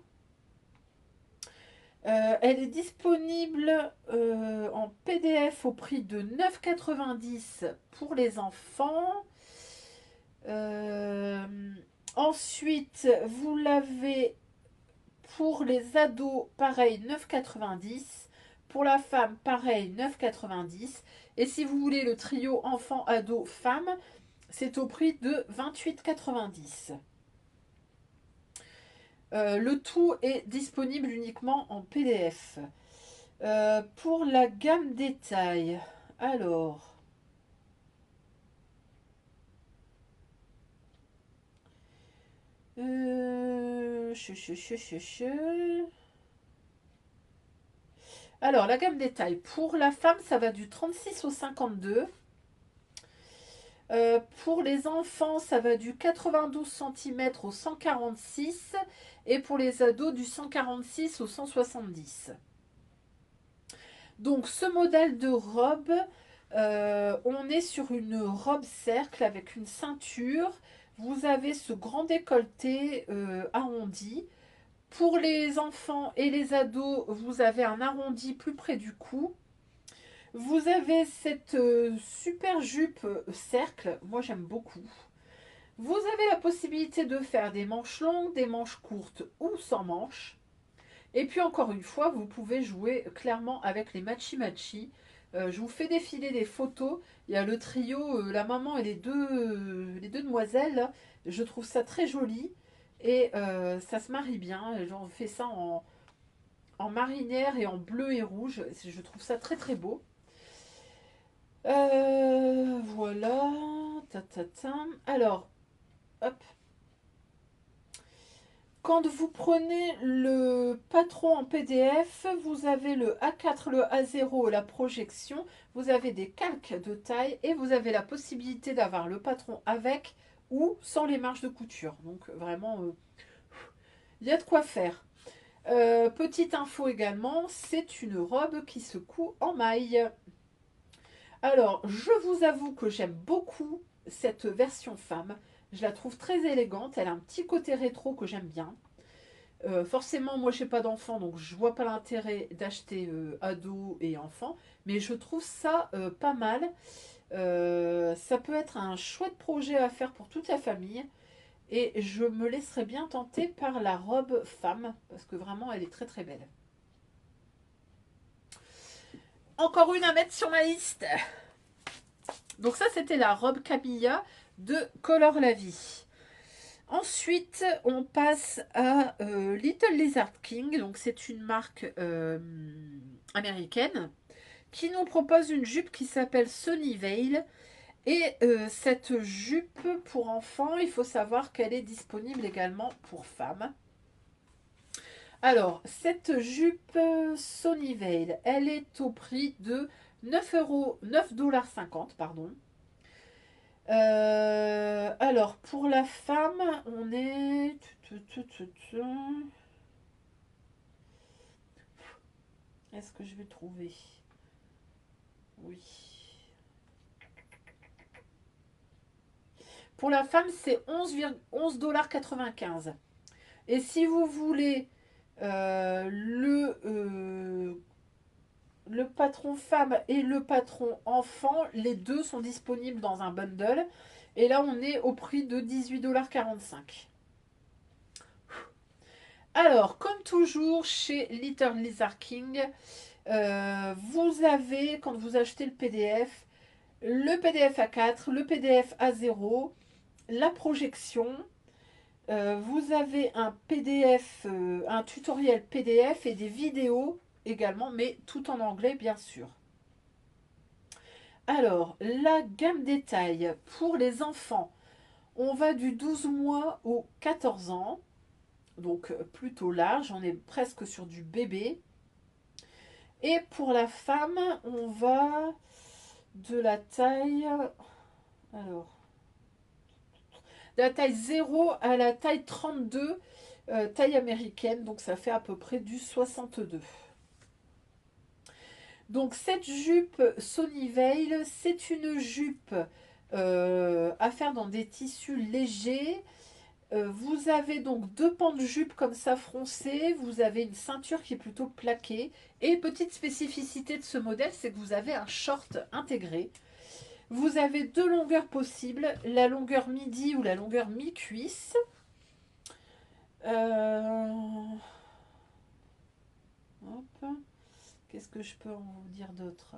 elle est disponible en PDF au prix de 9,90 pour les enfants. Euh, Ensuite, vous l'avez pour les ados, pareil, 9,90. Pour la femme, pareil, 9,90. Et si vous voulez le trio enfant, ado, femme, c'est au prix de 28,90. Le tout est disponible uniquement en PDF. Pour la gamme détail, alors, euh, che, che, che, che, che. Alors, la gamme détail, pour la femme, ça va du 36 au 52. Pour les enfants, ça va du 92 cm au 146. Et pour les ados, du 146 au 170. Donc, ce modèle de robe, on est sur une robe cercle avec une ceinture. Vous avez ce grand décolleté arrondi. Pour les enfants et les ados, vous avez un arrondi plus près du cou. Vous avez cette super jupe cercle, moi j'aime beaucoup. Vous avez la possibilité de faire des manches longues, des manches courtes ou sans manches. Et puis encore une fois, vous pouvez jouer clairement avec les matchy-matchy. Je vous fais défiler des photos. Il y a le trio, la maman et les deux demoiselles. Là. Je trouve ça très joli. Et ça se marie bien. J'en fais ça en marinière et en bleu et rouge. Je trouve ça très très beau. Voilà. Ta, ta, ta. Alors, hop. Quand vous prenez le patron en PDF, vous avez le A4, le A0, la projection, vous avez des calques de taille et vous avez la possibilité d'avoir le patron avec ou sans les marges de couture. Donc vraiment, il y a de quoi faire. Petite info également, c'est une robe qui se coud en maille. Alors, je vous avoue que j'aime beaucoup cette version femme. Je la trouve très élégante. Elle a un petit côté rétro que j'aime bien. Forcément, moi, je n'ai pas d'enfant, donc je vois pas l'intérêt d'acheter ado et enfant. Mais je trouve ça pas mal. Ça peut être un chouette projet à faire pour toute la famille. Et je me laisserai bien tenter par la robe femme, parce que vraiment, elle est très très belle. Encore une à mettre sur ma liste. Donc ça, c'était la robe Camilla de Color La Vie. Ensuite, on passe à Little Lizard King. Donc c'est une marque américaine qui nous propose une jupe qui s'appelle Sunnyvale. Et cette jupe pour enfants, il faut savoir qu'elle est disponible également pour femmes. Alors, cette jupe Sunnyvale, elle est au prix de 9,50 €, pardon. Alors, pour la femme, on est... Est-ce que je vais trouver? Oui. Pour la femme, c'est 11,95 $. Et si vous voulez le le patron femme et le patron enfant, les deux sont disponibles dans un bundle. Et là, on est au prix de 18,45 $. Alors, comme toujours chez Little Lizard King, vous avez, quand vous achetez le PDF A4, le PDF A0, la projection. Vous avez un PDF, un tutoriel PDF et des vidéos également, mais tout en anglais bien sûr. Alors, la gamme détail pour les enfants, on va du 12 mois au 14 ans, donc plutôt large, on est presque sur du bébé. Et pour la femme, on va de la taille, alors, de la taille 0 à la taille 32, taille américaine, donc ça fait à peu près du 62. Donc cette jupe Sunnyvale, c'est une jupe à faire dans des tissus légers. Vous avez donc deux pans de jupe comme ça froncés, vous avez une ceinture qui est plutôt plaquée. Et petite spécificité de ce modèle, c'est que vous avez un short intégré. Vous avez deux longueurs possibles, la longueur midi ou la longueur mi-cuisse. Hop. Qu'est-ce que je peux en vous dire d'autre?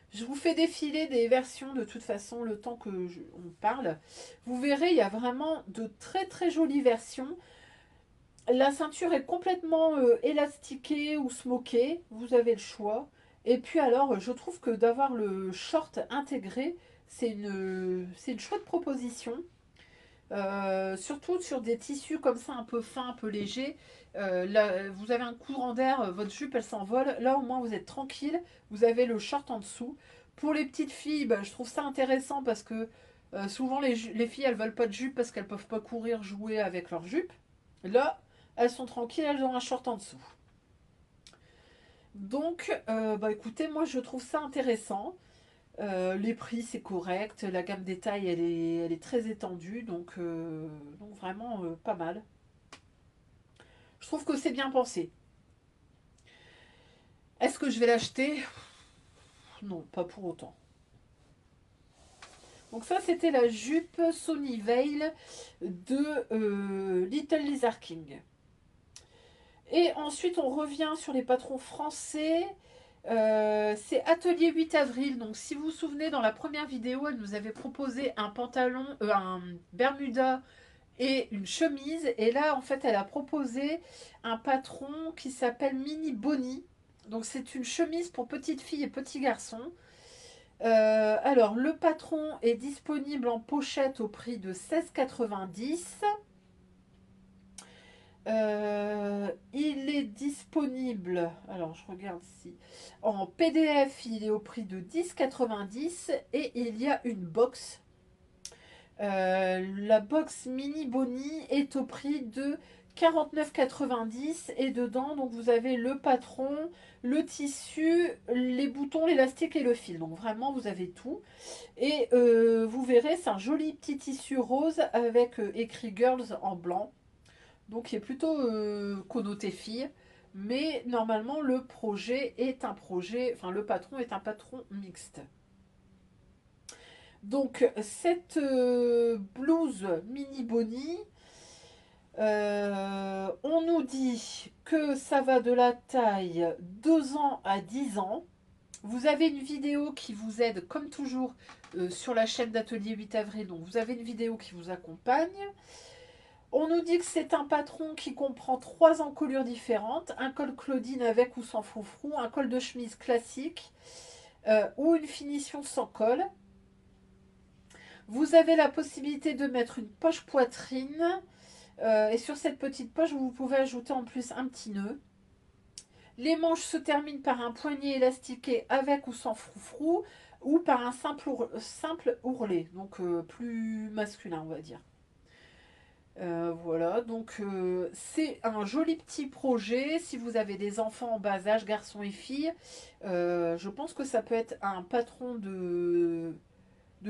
Je vous fais défiler des versions de toute façon le temps que on parle. Vous verrez, il y a vraiment de très très jolies versions. La ceinture est complètement élastiquée ou smokée, vous avez le choix. Et puis alors, je trouve que d'avoir le short intégré, c'est une chouette proposition. Surtout sur des tissus comme ça un peu fins, un peu légers. Là, vous avez un courant d'air, votre jupe elle s'envole. Là au moins vous êtes tranquille, vous avez le short en dessous. Pour les petites filles, bah, je trouve ça intéressant parce que souvent les filles elles veulent pas de jupe parce qu'elles peuvent pas courir jouer avec leur jupe. Là, elles sont tranquilles, elles ont un short en dessous. Donc, bah écoutez, moi je trouve ça intéressant. Les prix c'est correct, la gamme détail elle est très étendue, donc vraiment pas mal. Je trouve que c'est bien pensé. Est-ce que je vais l'acheter? Non, pas pour autant. Donc ça c'était la jupe Sunnyvale de Little Lizard King. Et ensuite on revient sur les patrons français. C'est Atelier 8 avril. Donc, si vous vous souvenez, dans la première vidéo, elle nous avait proposé un pantalon, un Bermuda et une chemise. Et là, en fait, elle a proposé un patron qui s'appelle Mini Bonnie. Donc, c'est une chemise pour petites filles et petits garçons. Alors, le patron est disponible en pochette au prix de 16,90 €. Il est disponible, alors je regarde si, en PDF, il est au prix de 10,90 € et il y a une box. La box Mini Bonnie est au prix de 49,90 € et dedans, donc vous avez le patron, le tissu, les boutons, l'élastique et le fil. Donc vraiment, vous avez tout. Et vous verrez, c'est un joli petit tissu rose avec écrit Girls en blanc. Donc il est plutôt connoté fille. Mais normalement, le projet est un projet, enfin le patron est un patron mixte. Donc cette blouse mini Bonnie, on nous dit que ça va de la taille 2 ans à 10 ans. Vous avez une vidéo qui vous aide, comme toujours, sur la chaîne d'Atelier 8 avril. Donc vous avez une vidéo qui vous accompagne. On nous dit que c'est un patron qui comprend 3 encolures différentes, un col Claudine avec ou sans froufrou, un col de chemise classique ou une finition sans col. Vous avez la possibilité de mettre une poche poitrine et sur cette petite poche, vous pouvez ajouter en plus un petit nœud. Les manches se terminent par un poignet élastiqué avec ou sans froufrou ou par un simple ourlet, donc plus masculin on va dire. Voilà, donc c'est un joli petit projet. Si vous avez des enfants en bas âge, garçons et filles, je pense que ça peut être un patron de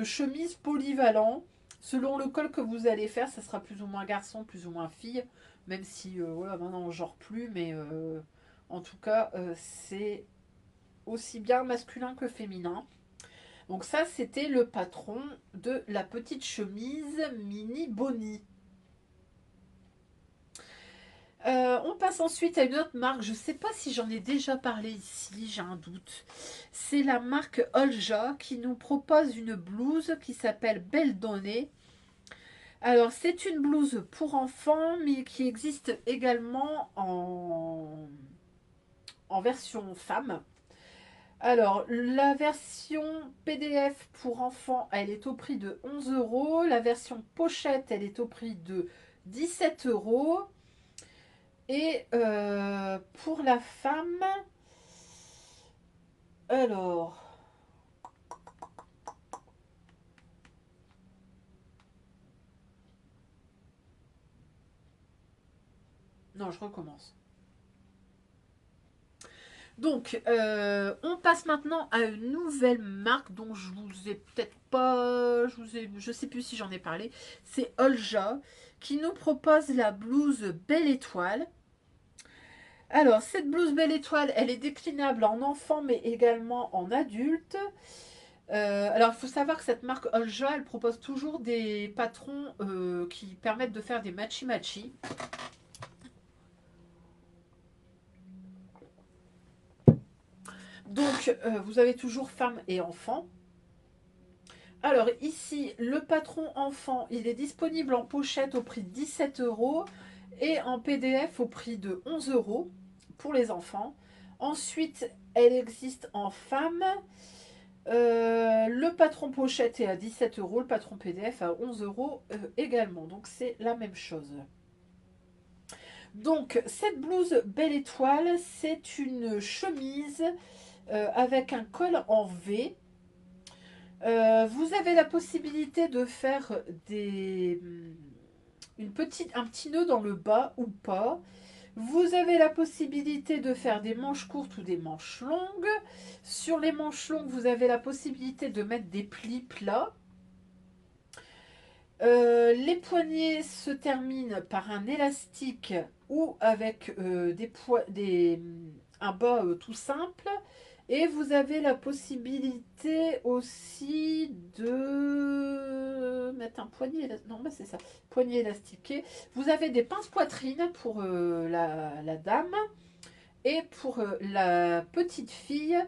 chemise polyvalent. Selon le col que vous allez faire, ça sera plus ou moins garçon, plus ou moins fille. Même si, voilà, maintenant on genre plus, mais En tout cas, c'est aussi bien masculin que féminin. Donc ça, c'était le patron de la petite chemise Mini Bonnie. On passe ensuite à une autre marque. Je ne sais pas si j'en ai déjà parlé ici, j'ai un doute. C'est la marque Olja qui nous propose une blouse qui s'appelle Belle Donnée. Alors, c'est une blouse pour enfants, mais qui existe également en version femme. Alors, la version PDF pour enfants, elle est au prix de 11 euros. La version pochette, elle est au prix de 17 euros. Et pour la femme, alors, non, je recommence. Donc, on passe maintenant à une nouvelle marque dont je vous ai peut-être pas, je sais plus si j'en ai parlé. C'est Olja qui nous propose la blouse Belle Étoile. Alors, cette blouse Belle Étoile, elle est déclinable en enfant mais également en adulte. Alors, il faut savoir que cette marque Olja, elle propose toujours des patrons qui permettent de faire des matchy-matchy. Donc, vous avez toujours femmes et enfants. Alors, ici, le patron enfant, il est disponible en pochette au prix de 17 euros et en PDF au prix de 11 euros pour les enfants. Ensuite, elle existe en femme. Le patron pochette est à 17 euros, le patron PDF à 11 euros également. Donc, c'est la même chose. Donc, cette blouse Belle Étoile, c'est une chemise avec un col en V. Vous avez la possibilité de faire un petit nœud dans le bas ou pas. Vous avez la possibilité de faire des manches courtes ou des manches longues. Sur les manches longues, vous avez la possibilité de mettre des plis plats. Les poignets se terminent par un élastique ou avec un bas tout simple. Et vous avez la possibilité aussi de mettre un poignet, non, mais c'est ça, poignet élastiqué. Vous avez des pinces poitrine pour la dame et pour la petite fille.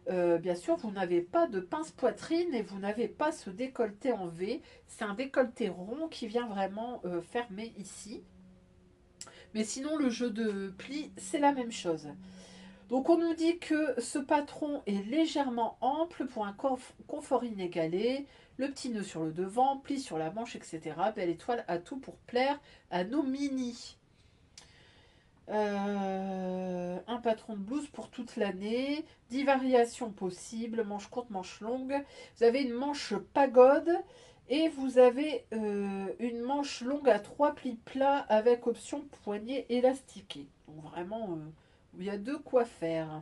Bien sûr, vous n'avez pas de pince poitrine et vous n'avez pas ce décolleté en V. C'est un décolleté rond qui vient vraiment fermer ici. Mais sinon, le jeu de plis, c'est la même chose. Donc on nous dit que ce patron est légèrement ample pour un confort inégalé, le petit nœud sur le devant, pli sur la manche, etc. Belle Étoile a tout pour plaire à nos mini. Un patron de blouse pour toute l'année, 10 variations possibles, manche courte, manche longue. Vous avez une manche pagode et vous avez une manche longue à 3 plis plats avec option poignet élastiqué. Donc vraiment, il y a de quoi faire.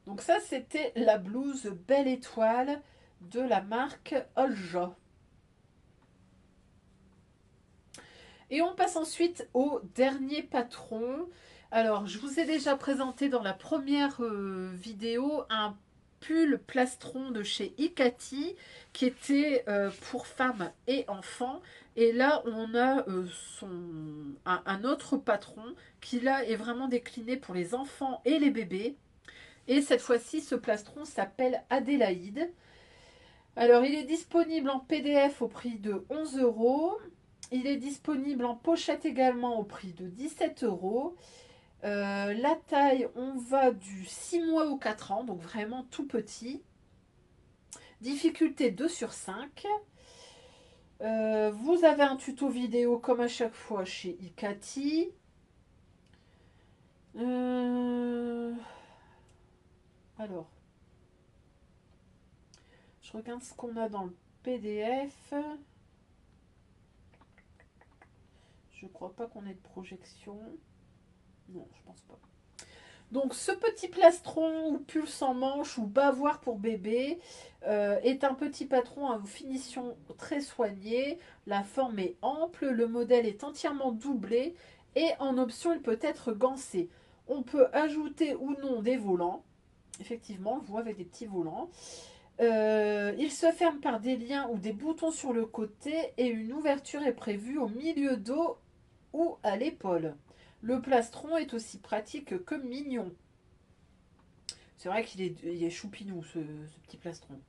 Donc ça, c'était la blouse Belle Étoile de la marque Olja. Et on passe ensuite au dernier patron. Alors, je vous ai déjà présenté dans la première vidéo un pull plastron de chez Ikati qui était pour femmes et enfants. Et là, on a un autre patron qui là est vraiment décliné pour les enfants et les bébés. Et cette fois-ci, ce plastron s'appelle Adélaïde. Alors, il est disponible en PDF au prix de 11 euros. Il est disponible en pochette également au prix de 17 euros. La taille, on va du 6 mois au 4 ans, donc vraiment tout petit. Difficulté 2 sur 5. Vous avez un tuto vidéo comme à chaque fois chez Ikati. Alors, je regarde ce qu'on a dans le PDF. Je crois pas qu'on ait de projection. Non, je pense pas. Donc ce petit plastron ou pull sans manche ou bavoir pour bébé est un petit patron à finition très soignée. La forme est ample, le modèle est entièrement doublé Et en option, il peut être gancé. On peut ajouter ou non des volants. Effectivement, on le voit avec des petits volants. Il se ferme par des liens ou des boutons sur le côté et une ouverture est prévue au milieu dos ou à l'épaule. Le plastron est aussi pratique que mignon. C'est vrai il est choupinou ce petit plastron.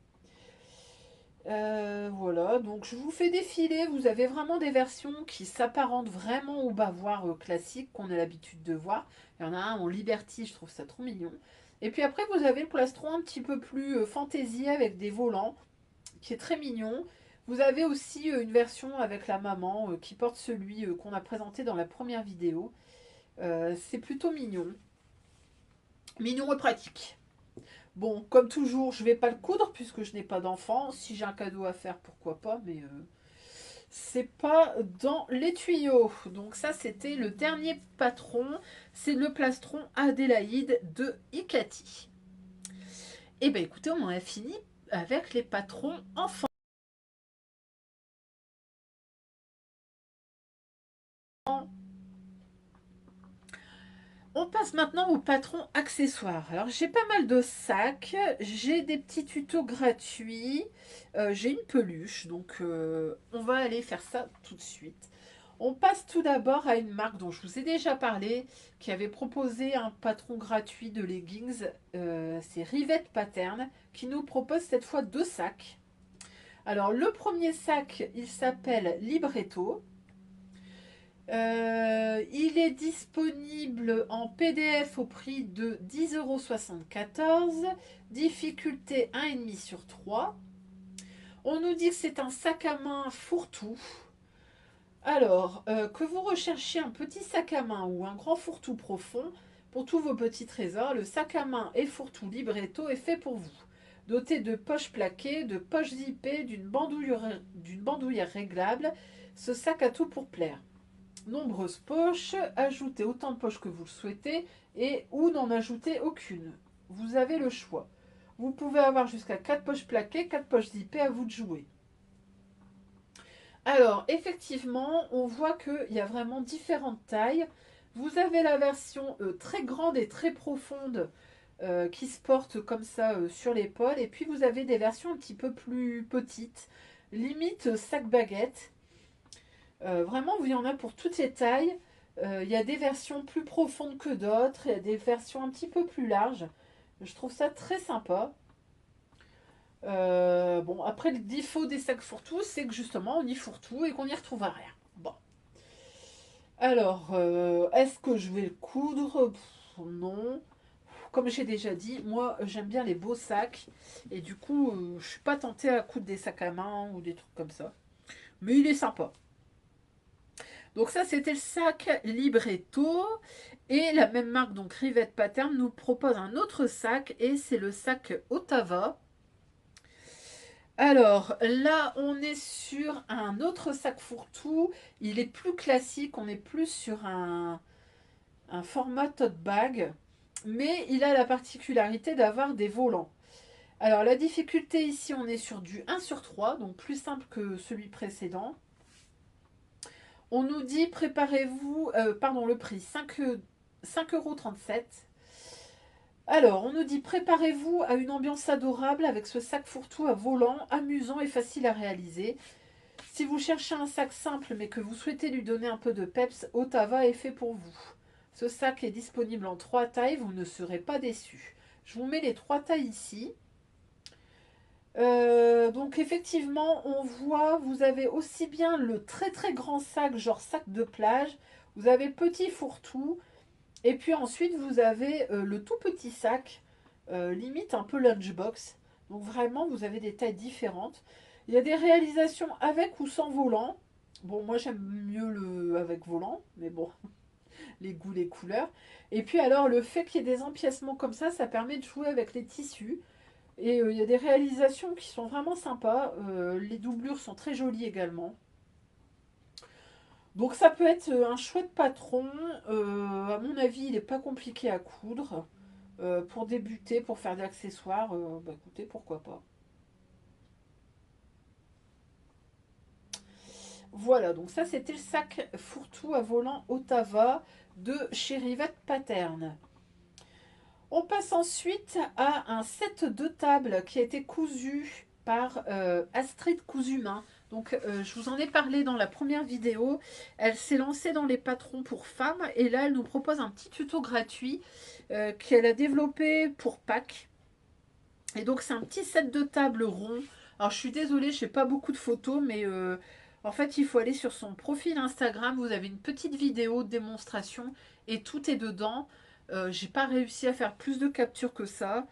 Voilà, donc je vous fais défiler. Vous avez vraiment des versions qui s'apparentent vraiment au bavoir classique qu'on a l'habitude de voir. Il y en a un en Liberty, je trouve ça trop mignon. Et puis après, vous avez le plastron un petit peu plus fantaisie avec des volants, qui est très mignon. Vous avez aussi une version avec la maman qui porte celui qu'on a présenté dans la première vidéo. C'est plutôt mignon. Mignon et pratique. Bon, comme toujours, je vais pas le coudre puisque je n'ai pas d'enfant. Si j'ai un cadeau à faire, pourquoi pas, mais c'est pas dans les tuyaux. Donc ça, c'était le dernier patron. C'est le plastron Adélaïde de Icati. Et ben écoutez, on en a fini avec les patrons enfants. On passe maintenant au patron accessoires. Alors j'ai pas mal de sacs, j'ai des petits tutos gratuits, j'ai une peluche, donc on va aller faire ça tout de suite. On passe tout d'abord à une marque dont je vous ai déjà parlé, qui avait proposé un patron gratuit de leggings, c'est Rivette Pattern, qui nous propose cette fois deux sacs. Alors le premier sac, il s'appelle Libretto. Il est disponible en PDF au prix de 10,74 €, difficulté 1,5 sur 3. On nous dit que c'est un sac à main fourre-tout. Alors, que vous recherchiez un petit sac à main ou un grand fourre-tout profond, pour tous vos petits trésors, le sac à main et fourre-tout Libretto est fait pour vous. Doté de poches plaquées, de poches zippées, d'une bandoulière réglable, ce sac a tout pour plaire. Nombreuses poches, ajoutez autant de poches que vous le souhaitez et ou n'en ajoutez aucune. Vous avez le choix. Vous pouvez avoir jusqu'à 4 poches plaquées, 4 poches zippées, à vous de jouer. Alors, effectivement, on voit qu'il y a vraiment différentes tailles. Vous avez la version très grande et très profonde qui se porte comme ça sur l'épaule. Et puis, vous avez des versions un petit peu plus petites, limite sac baguette. Vraiment, il y en a pour toutes les tailles. Il y a des versions plus profondes que d'autres. Il y a des versions un petit peu plus larges. Je trouve ça très sympa. Bon, après, le défaut des sacs fourre-tout, c'est que justement, on y fourre tout et qu'on n'y retrouve rien. Bon. Alors, est-ce que je vais le coudre? Non. Comme j'ai déjà dit, moi, j'aime bien les beaux sacs. Et du coup, je suis pas tentée à coudre des sacs à main ou des trucs comme ça. Mais il est sympa. Donc ça, c'était le sac Libretto. Et la même marque, donc Rivette Pattern, nous propose un autre sac. Et c'est le sac Ottawa. Alors là, on est sur un autre sac fourre-tout. Il est plus classique. On est plus sur un format tote bag. Mais il a la particularité d'avoir des volants. Alors la difficulté ici, on est sur du 1 sur 3. Donc plus simple que celui précédent. On nous dit, préparez-vous, pardon, le prix, 5,37 €. Alors, on nous dit, préparez-vous à une ambiance adorable avec ce sac fourre-tout à volant, amusant et facile à réaliser. Si vous cherchez un sac simple mais que vous souhaitez lui donner un peu de peps, Ottawa est fait pour vous. Ce sac est disponible en 3 tailles, vous ne serez pas déçus. Je vous mets les 3 tailles ici. Donc effectivement, on voit, vous avez aussi bien le très très grand sac, genre sac de plage, vous avez le petit fourre-tout, et puis ensuite vous avez le tout petit sac, limite un peu lunchbox. Donc vraiment, vous avez des tailles différentes. Il y a des réalisations avec ou sans volant. Bon, moi j'aime mieux le avec volant, mais bon, les goûts, les couleurs. Et puis alors, le fait qu'il y ait des empiècements comme ça permet de jouer avec les tissus. Et il y a des réalisations qui sont vraiment sympas. Les doublures sont très jolies également. Donc ça peut être un chouette patron. À mon avis, il n'est pas compliqué à coudre. Pour débuter, pour faire des accessoires, bah écoutez, pourquoi pas. Voilà, donc ça c'était le sac fourre-tout à volant Ottawa de chez Rivette Pattern. On passe ensuite à un set de table qui a été cousu par Astrid Cousumain. Donc je vous en ai parlé dans la première vidéo. Elle s'est lancée dans les patrons pour femmes et là elle nous propose un petit tuto gratuit qu'elle a développé pour Pâques. Et donc c'est un petit set de table rond. Alors je suis désolée, je n'ai pas beaucoup de photos, mais en fait il faut aller sur son profil Instagram. Vous avez une petite vidéo de démonstration et tout est dedans. J'ai pas réussi à faire plus de captures que ça.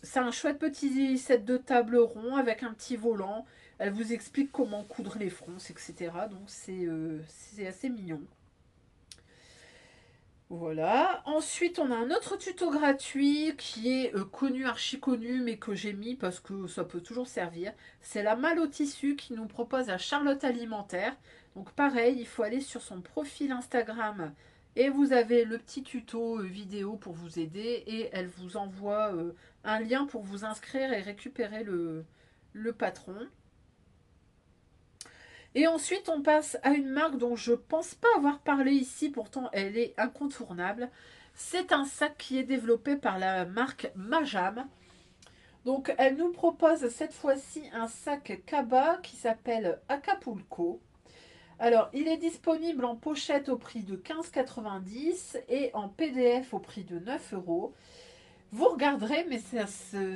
C'est un chouette petit set de table rond avec un petit volant. Elle vous explique comment coudre les fronces, etc. Donc c'est assez mignon. Voilà. Ensuite, on a un autre tuto gratuit qui est connu, archi connu, mais que j'ai mis parce que ça peut toujours servir. C'est la malle au tissu qui nous propose à Charlotte Alimentaire. Donc pareil, il faut aller sur son profil Instagram et vous avez le petit tuto vidéo pour vous aider et elle vous envoie un lien pour vous inscrire et récupérer le patron. Et ensuite, on passe à une marque dont je pense pas avoir parlé ici, pourtant elle est incontournable. C'est un sac qui est développé par la marque Majam. Donc, elle nous propose cette fois-ci un sac Kaba qui s'appelle Acapulco. Alors, il est disponible en pochette au prix de 15,90 et en PDF au prix de 9 euros. Vous regarderez, mais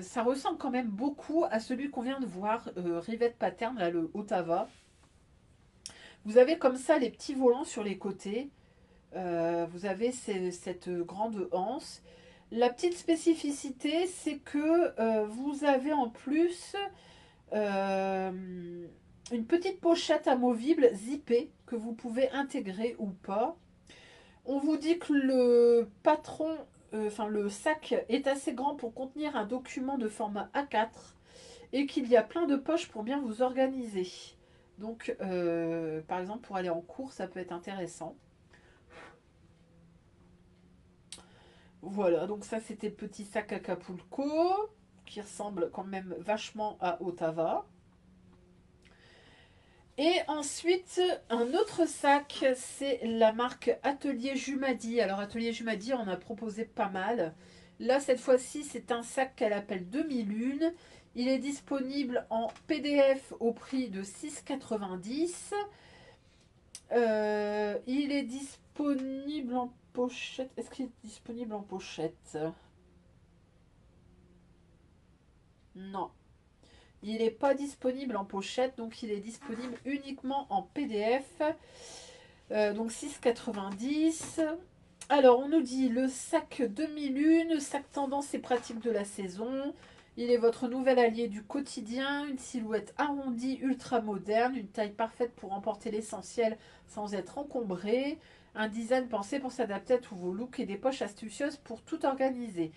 ça ressemble quand même beaucoup à celui qu'on vient de voir, Rivette Pattern, là, le Ottawa. Vous avez comme ça les petits volants sur les côtés. Vous avez cette grande anse. La petite spécificité, c'est que vous avez en plus euh, une petite pochette amovible zippée que vous pouvez intégrer ou pas. On vous dit que le patron, enfin le sac est assez grand pour contenir un document de format A4 et qu'il y a plein de poches pour bien vous organiser. Donc, par exemple, pour aller en cours, ça peut être intéressant. Voilà, donc ça c'était le petit sac Acapulco, qui ressemble quand même vachement à Ottawa. Et ensuite, un autre sac, c'est la marque Atelier Jumadi. Alors, Atelier Jumadi, on a proposé pas mal. Là, cette fois-ci, c'est un sac qu'elle appelle demi-lune. Il est disponible en PDF au prix de 6,90. Il est disponible en pochette. Est-ce qu'il est disponible en pochette? Non. Il n'est pas disponible en pochette, donc il est disponible uniquement en PDF. Donc 6,90. Alors, on nous dit le sac demi-lune, sac tendance et pratique de la saison. Il est votre nouvel allié du quotidien, une silhouette arrondie, ultra moderne, une taille parfaite pour emporter l'essentiel sans être encombré, un design pensé pour s'adapter à tous vos looks et des poches astucieuses pour tout organiser.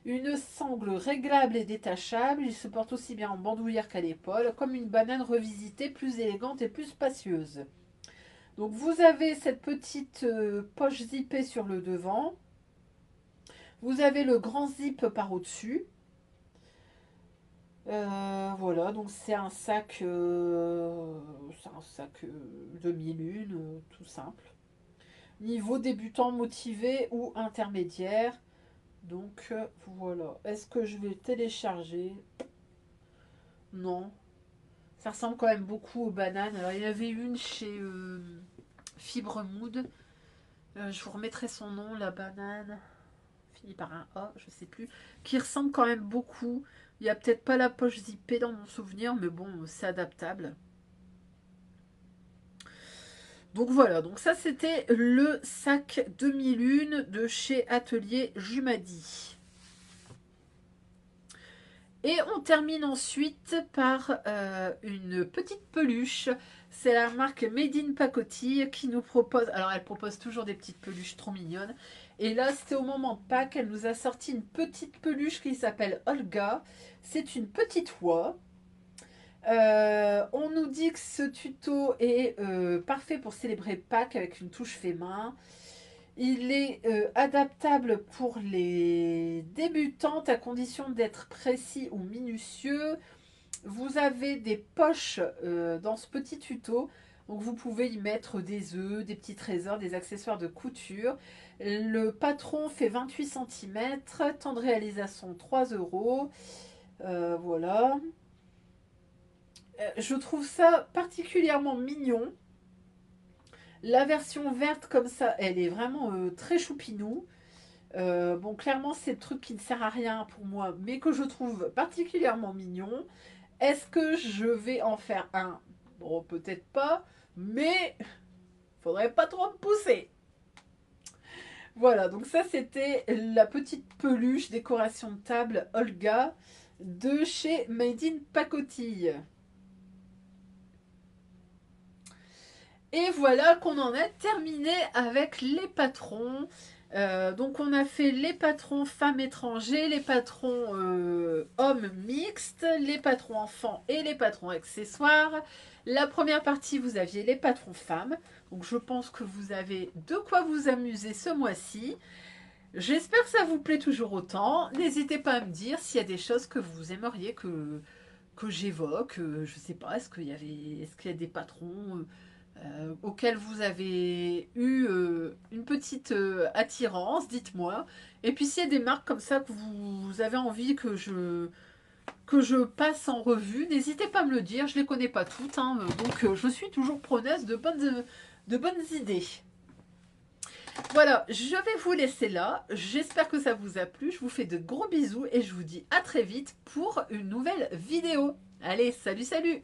Une sangle réglable et détachable, il se porte aussi bien en bandoulière qu'à l'épaule, comme une banane revisitée, plus élégante et plus spacieuse. Donc vous avez cette petite poche zippée sur le devant. Vous avez le grand zip par au-dessus. Voilà, donc c'est un sac demi-lune, tout simple. Niveau débutant motivé ou intermédiaire. Donc voilà. Est-ce que je vais télécharger? Non. Ça ressemble quand même beaucoup aux bananes. Alors il y en avait une chez Fibre Mood. Je vous remettrai son nom, la banane. Fini par un A, je sais plus. Qui ressemble quand même beaucoup. Il n'y a peut-être pas la poche zippée dans mon souvenir, mais bon, c'est adaptable. Donc voilà, donc ça c'était le sac demi-lune de chez Atelier Jumadi. Et on termine ensuite par une petite peluche. C'est la marque Made in Pacotille qui nous propose... Alors elle propose toujours des petites peluches trop mignonnes. Et là c'était au moment de Pâques, elle nous a sorti une petite peluche qui s'appelle Olga. C'est une petite oie. On nous dit que ce tuto est parfait pour célébrer Pâques avec une touche fait main. Il est adaptable pour les débutantes à condition d'être précis ou minutieux. Vous avez des poches dans ce petit tuto. Donc vous pouvez y mettre des œufs, des petits trésors, des accessoires de couture. Le patron fait 28 cm, temps de réalisation 3 euros. Voilà. Je trouve ça particulièrement mignon. La version verte comme ça, elle est vraiment très choupinou. Bon, clairement, c'est le truc qui ne sert à rien pour moi, mais que je trouve particulièrement mignon. Est-ce que je vais en faire un? Bon, peut-être pas, mais faudrait pas trop me pousser. Voilà, donc ça c'était la petite peluche décoration de table Olga de chez Made in Pacotille. Et voilà qu'on en a terminé avec les patrons. Donc on a fait les patrons femmes étrangers, les patrons hommes mixtes, les patrons enfants et les patrons accessoires. La première partie, vous aviez les patrons femmes. Donc je pense que vous avez de quoi vous amuser ce mois-ci. J'espère que ça vous plaît toujours autant. N'hésitez pas à me dire s'il y a des choses que vous aimeriez que j'évoque. Je ne sais pas, est-ce qu'il y a des patrons auquel vous avez eu une petite attirance, dites-moi. Et puis s'il y a des marques comme ça que vous avez envie que je passe en revue, n'hésitez pas à me le dire, je ne les connais pas toutes, hein, donc je suis toujours preneuse de bonnes idées. Voilà, je vais vous laisser là, j'espère que ça vous a plu, je vous fais de gros bisous et je vous dis à très vite pour une nouvelle vidéo. Allez, salut salut!